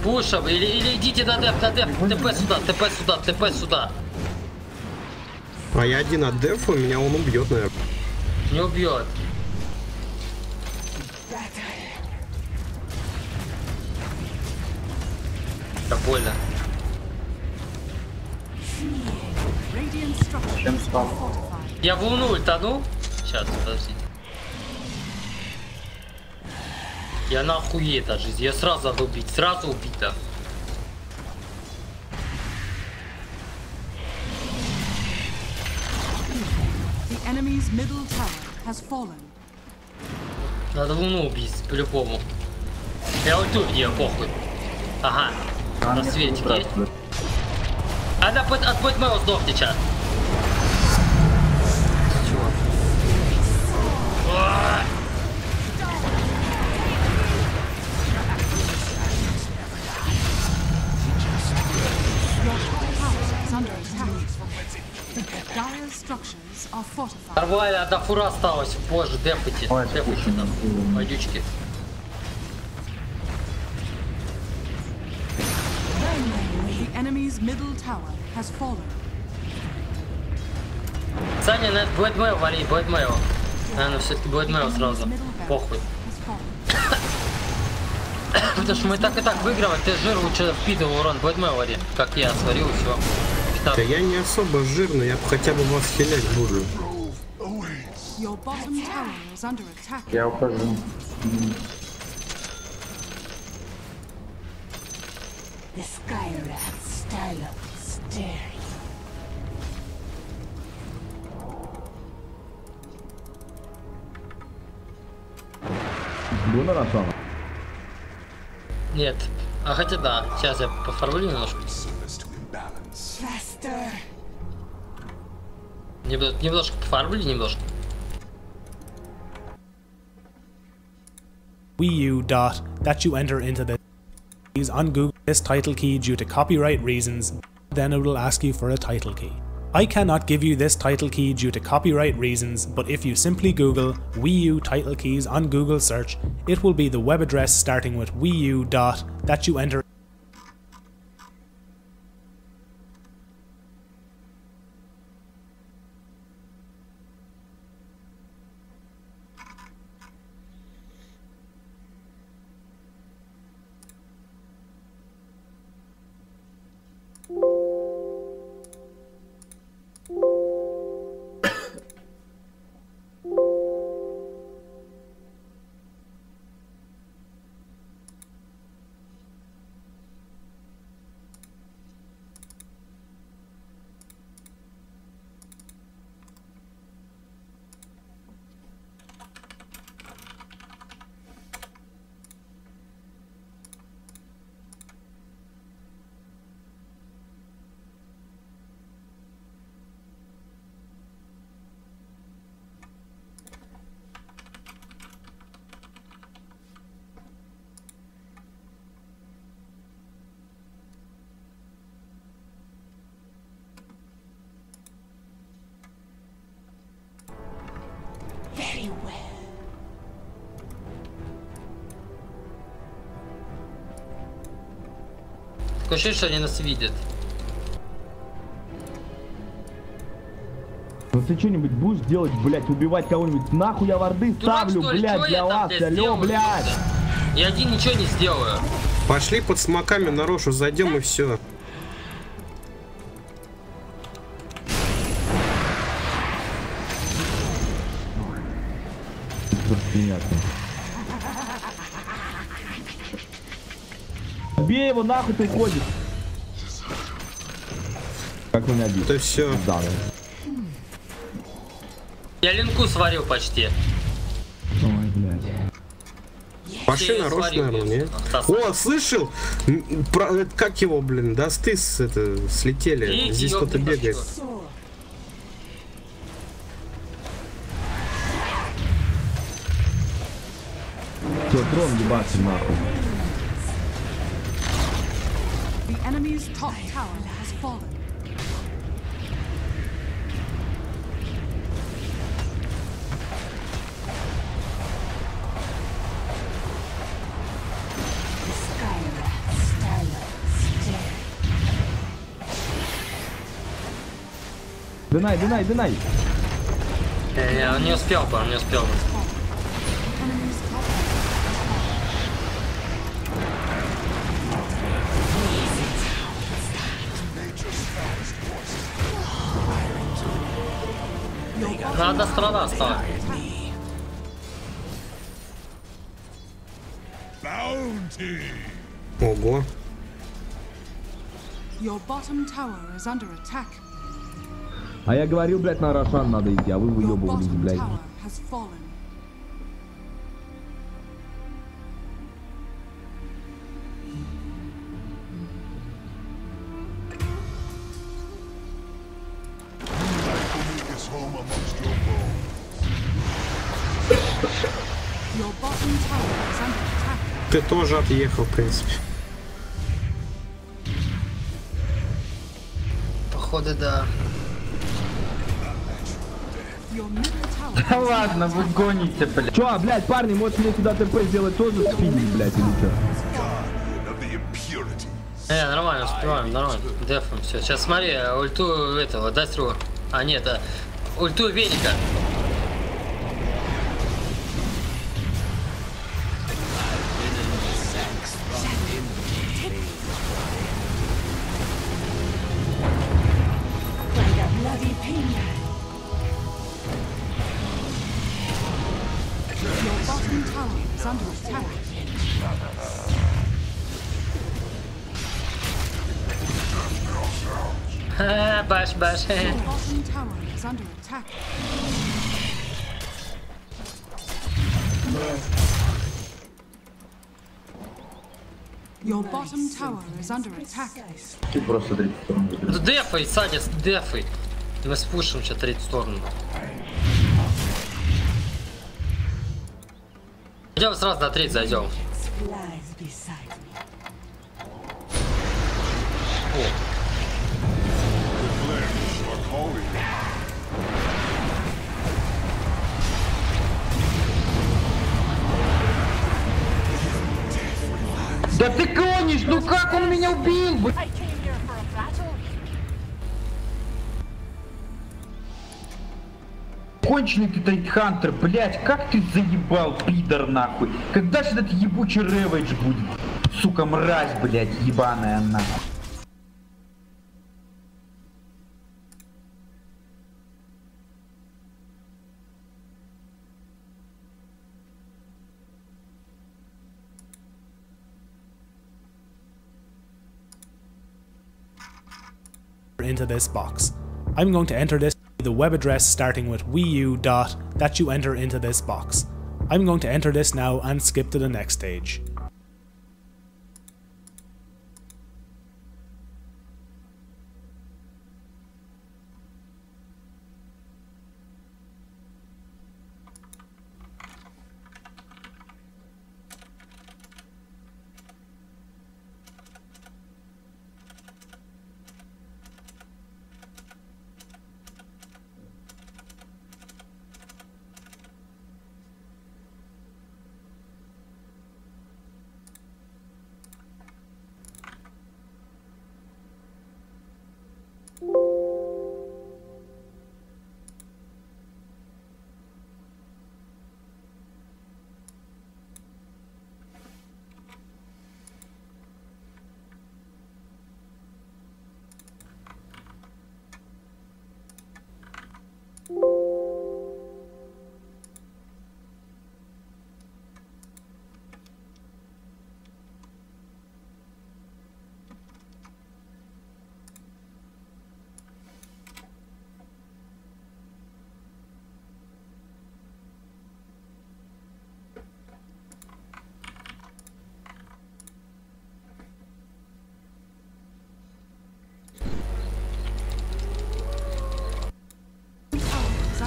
Пушем, или идите на деп, ТП сюда, ТП сюда, ТП сюда. А я один от дефа, меня он убьет, наверное. Не убьет. Это больно. Я волну ультану. Сейчас, подождите. Я нахуй эта жизнь. Я сразу надо убить. Сразу убить, да. Надо луну убить, по-любому. Я ульту в нее, похуй. Ага. На светик есть. Она от моего сдохнет сейчас. Нормально, одна фура осталась. Боже, дефайте. Дефайте там. Водючки. Саня, на Блэдмейл вали, Блэдмейл. Наверное, все-таки Блэдмейл сразу. Похуй. Потому что мы так и так выигрываем, ты жир лучше впитывал урон. Блэдмейл вали, как я сварил и все. Да я не особо жирный, я хотя бы вас хилять буду. Я ухожу. Луна на самом? Нет. А хотя да, сейчас я пофармлю немножко. Немножко пофармлю, немножко. Wii U dot that you enter into the on Google this title key due to copyright reasons, then it will ask you for a title key. I cannot give you this title key due to copyright reasons, but if you simply Google Wii U title keys on Google search, it will be the web address starting with wiiu. That you enter. Very well. Такое ощущение, что они нас видят. Ну ты что-нибудь будешь делать, блять, убивать кого-нибудь? Нахуй я варды ставлю, блять, для вас, алло, блять. Я один ничего не сделаю. Пошли под смоками на рошу зайдем и все. Бей его, нахуй ты ходишь. Как меня бить? Это все. Да. Я линку сварил почти. Ой, блядь. Пошли на рош, наверное, нет? О, слышал? Как его, блин, досты слетели. Здесь кто-то бегает. Все, трон ебаться нахуй. The enemy's top tower has fallen. Динай, динай, динай. Он не успел, он не успел. Надо страна стала. Ого. Your bottom tower is under attack. А я говорил, блядь, на Рошан надо идти, а вы выебывались, блядь. Has fallen. Your bottom tower is under attack. Ты тоже отъехал, в принципе. Походу, да. Да ладно, вы гоните, блядь. Чё, блядь, парни, может мне сюда ТП сделать тоже спиннинг, блядь, или чё? Нормально, успеваем, нормально. Дефом, все. Сейчас смотри, ульту этого, Дастру. А, нет, ульту Веника. Баш, баш. Your bottom tower is under attack. Ты просто 30 сторону. Дефай, Садис, дефай. Мы спушим сейчас 30 сторону. Идем сразу на 30 зайдем. Да ты гонишь, ну как он меня убил? Конченый ты Тайтхантер, блять, как ты заебал, пидор нахуй. Когда же этот ебучий ревейдж будет? Сука, мразь, блять, ебаная нахуй. Into this box. I'm going to enter this the web address starting with wiu dot that you enter into this box. I'm going to enter this now and skip to the next stage.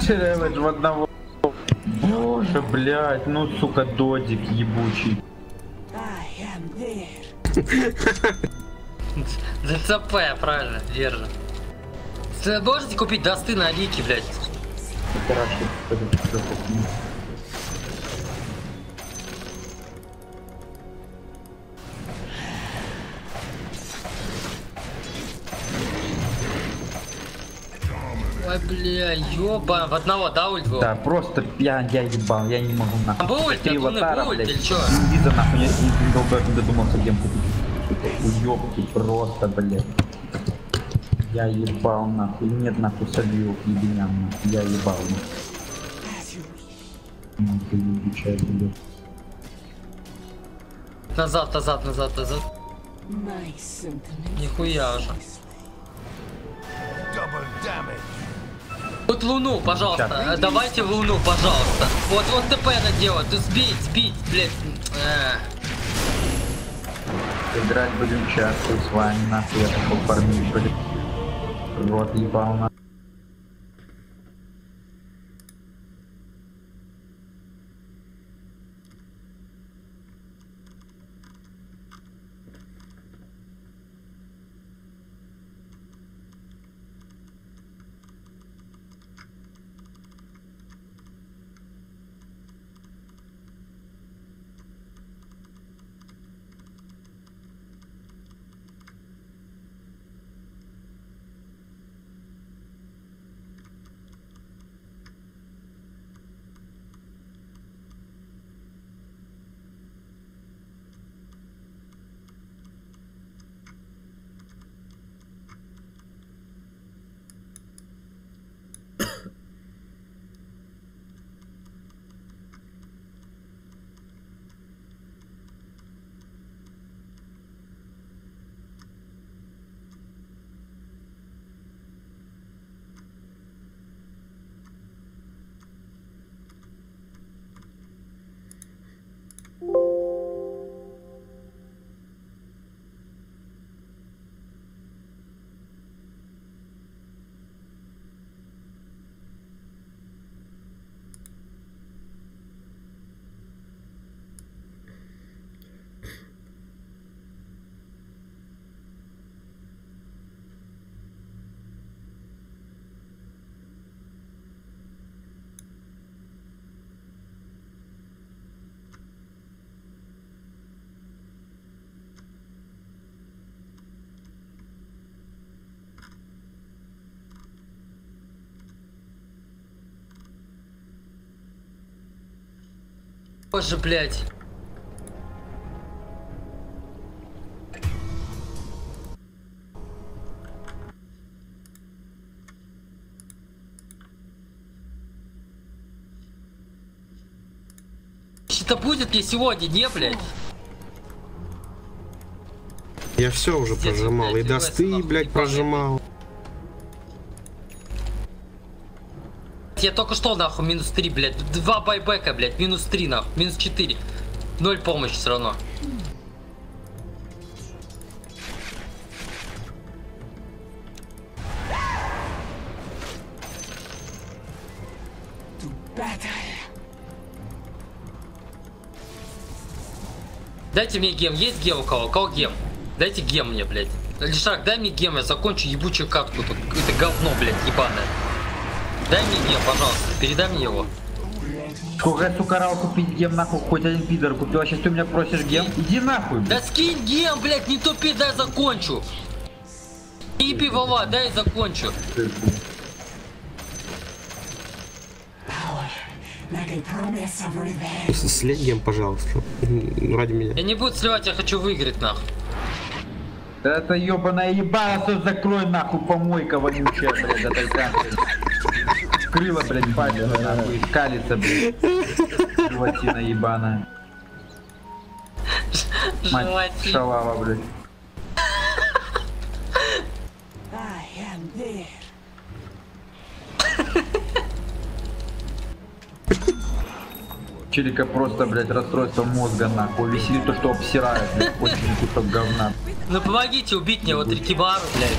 Ревейдж в одного. Боже, блять, ну сука, додик ебучий. ДЦП, правильно, держи. Можете купить досты на лики, блядь? Ой, бля, ёба, в одного, да, ульт был? Да, просто я ебал, я не могу нахуй. А был ульт, я думаю, был ульт, или чё? Виза нахуй, я долго додумался гемку купить. Уёбки просто, блядь. Я ебал нахуй, нет нахуй собил ебеням нахуй, я ебал нахуй. Ну ты ебучая, блядь. Назад, назад, назад, назад. Нихуя уже. Вот луну, пожалуйста, давайте в луну, пожалуйста. Вот ТП надо делать, сбить, блядь. Играть будем часто с вами, нахуй, я такой фармить, блядь. Рот ебал нахуй. Боже, блядь. Это будет мне сегодня, не, блядь? Я все уже прожимал. И досты, блядь, прожимал. Я только что, нахуй, минус 3, блядь. 2 байбека, блядь. Минус 3, нахуй. Минус 4. 0 помощи все равно. Дайте мне гем. Есть гем у кого? У кого гем? Дайте гем мне, блядь. Лишак, дай мне гем, я закончу ебучую катку. Тут какое-то говно, блядь, ебаное. Дай мне гем, пожалуйста. Передай мне его. Сколько я, сука, рал купить гем, нахуй, хоть один пидор купил, а сейчас ты у меня просишь гем? Иди нахуй, блядь. Да скинь гем, блядь, не тупи, дай закончу. Не еби, Вова, дай закончу. Слей гем, пожалуйста. Ради меня. Я не буду сливать, я хочу выиграть, нахуй. Это ебаная ебана, что закрой, нахуй, помойка вонючая, блядь, этой канцель. Крыло, блядь, память, нахуй, скалится, блядь. Животина ебаная. Мать шалава, блядь. Челика просто, блядь, расстройство мозга, нахуй. Веселит то, что обсирает, блядь, очень кусок говна. Ну помогите убить мне вот Рикибару, блядь.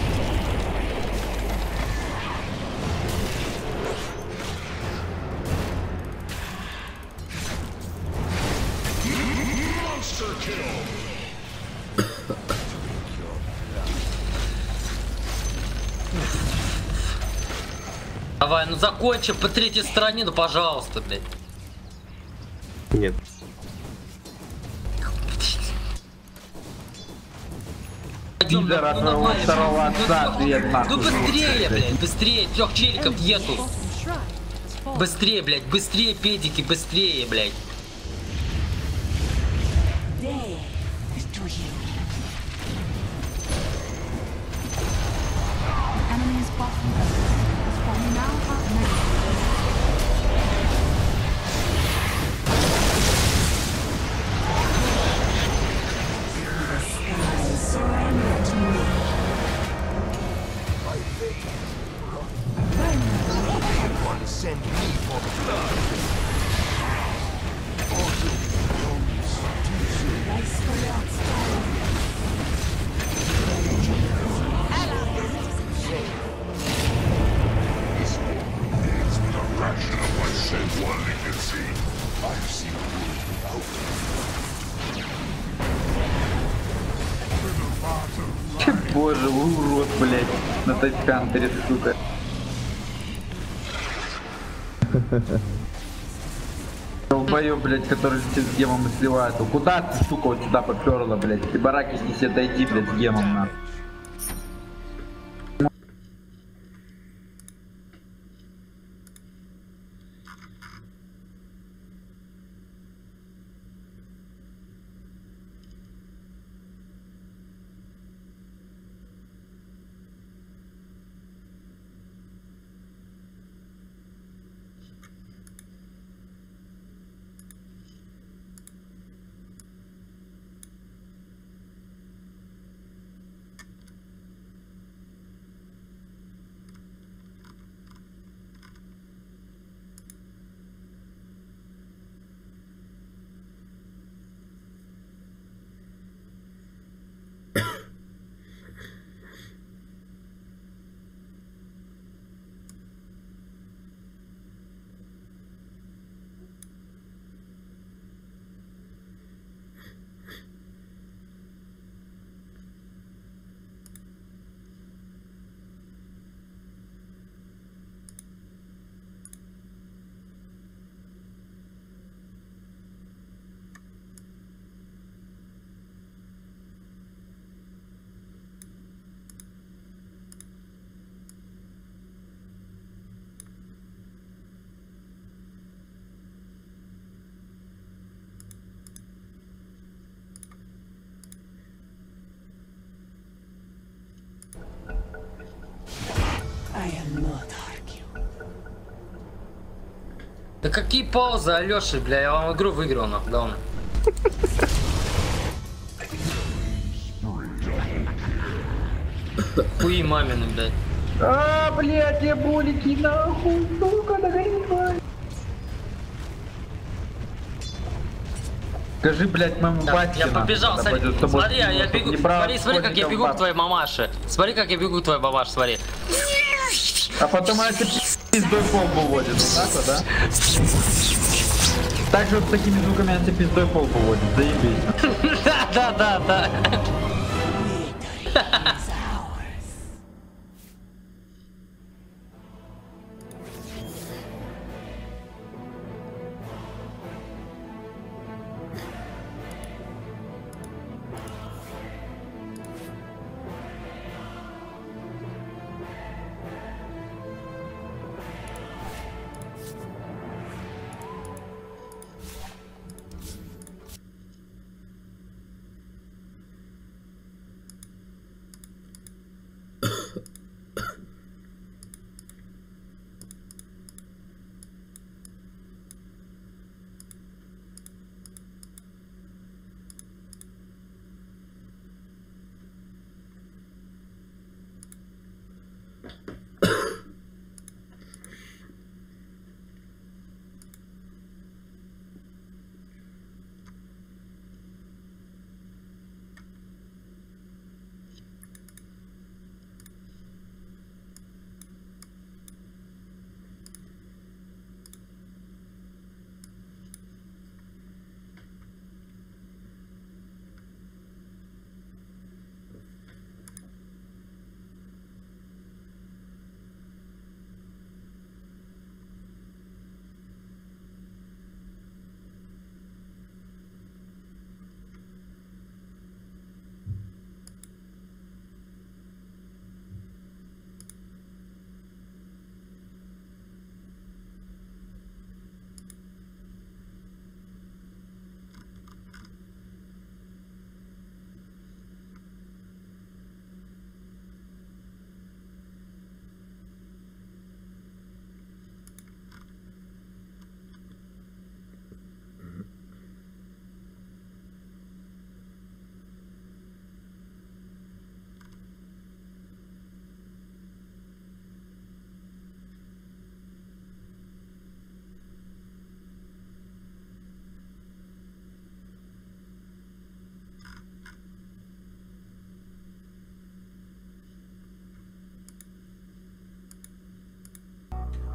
Давай, ну закончим по третьей стороне, ну пожалуйста, блядь. Нет. Пидора твоего второго отца, ответ, нахуй. Ну быстрее, блядь, быстрее, 3 челиков нету. Быстрее, блядь, быстрее, педики, быстрее, блядь. Боже, урод, блядь, на тайпкантере, сука. Долбоёб, блядь, который летит с гемом и сливает. Куда ты, сука, вот сюда поперла, блядь? Ты бараки снеси, отойди, блядь, с гемом, нахуй. Да какие паузы, Алёша, бля, я вам игру выиграл, нахуй, давно. Хуи мамины, блядь. А, блядь, я булики, нахуй, сука, догоняй. Скажи, блядь, моему батьке. Я побежал, смотри, смотри, я бегу, смотри, как я бегу к твоей мамаше. Смотри, как я бегу к твоей мамаше, смотри. А потом она тебе пиздой пол выводит, вот так вот, да? Так же вот с такими звуками она тебе пиздой пол выводит, заебись. Да.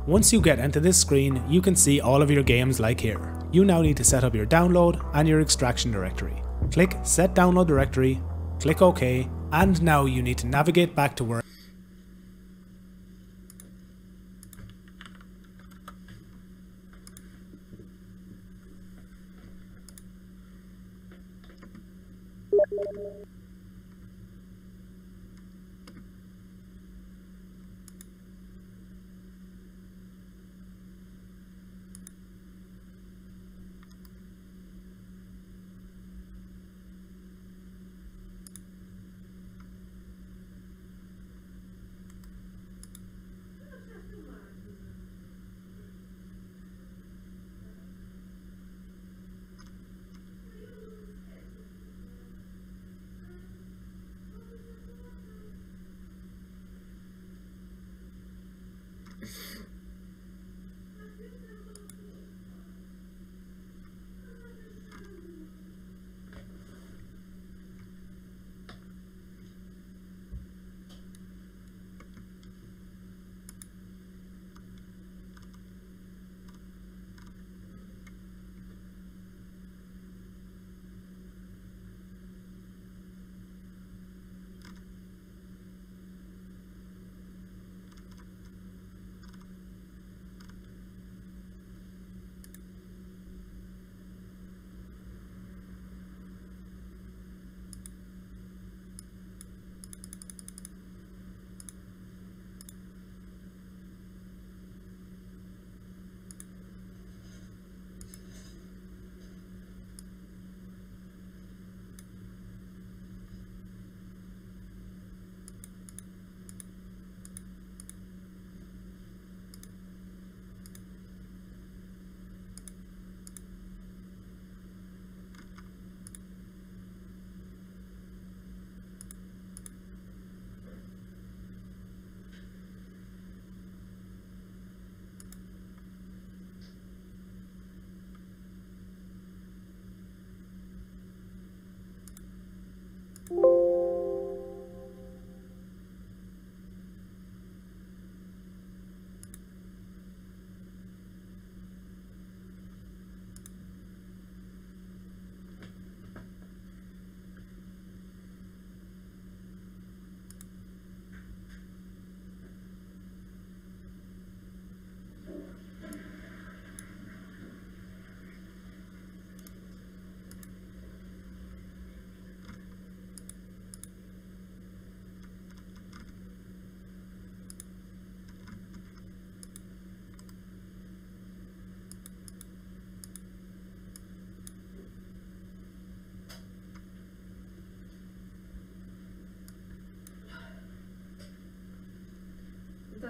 Once you get into this screen, you can see all of your games like here. You now need to set up your download and your extraction directory. Click Set Download Directory, click OK, and now you need to navigate back to where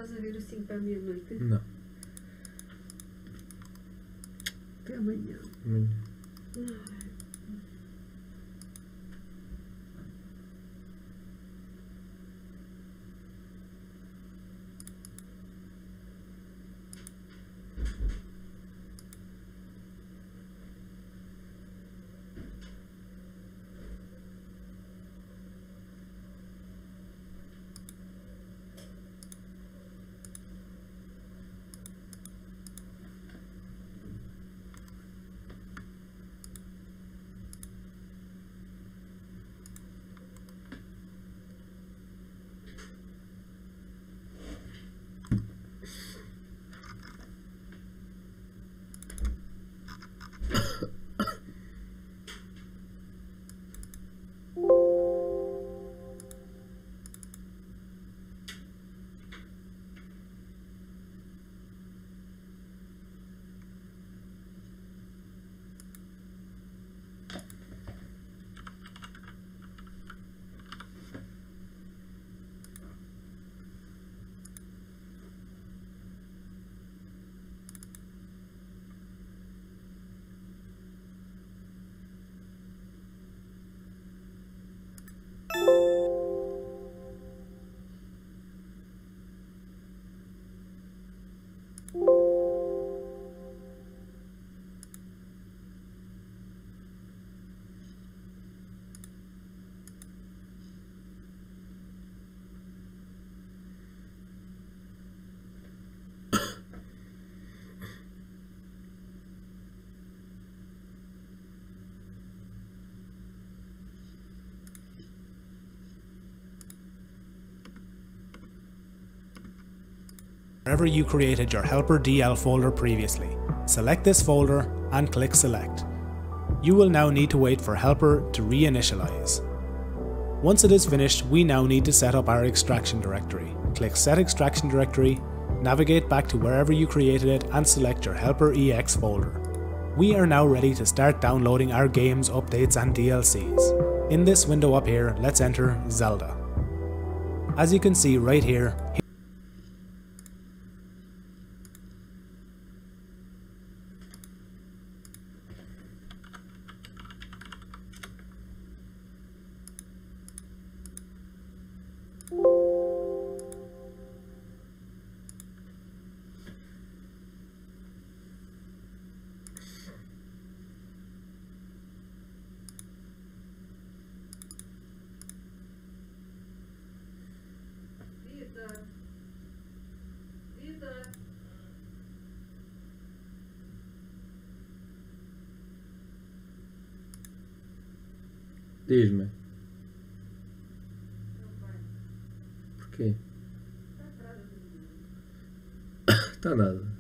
estás a ver o 5 para a meia-noite? Não. Até amanhã. Amanhã. Wherever you created your helper DL folder previously. Select this folder and click select. You will now need to wait for helper to reinitialize. Once it is finished, we now need to set up our extraction directory. Click set extraction directory, navigate back to wherever you created it and select your helper EX folder. We are now ready to start downloading our games, updates and DLCs. In this window up here, let's enter Zelda. As you can see right here, Diz-me. Porquê? Está nada.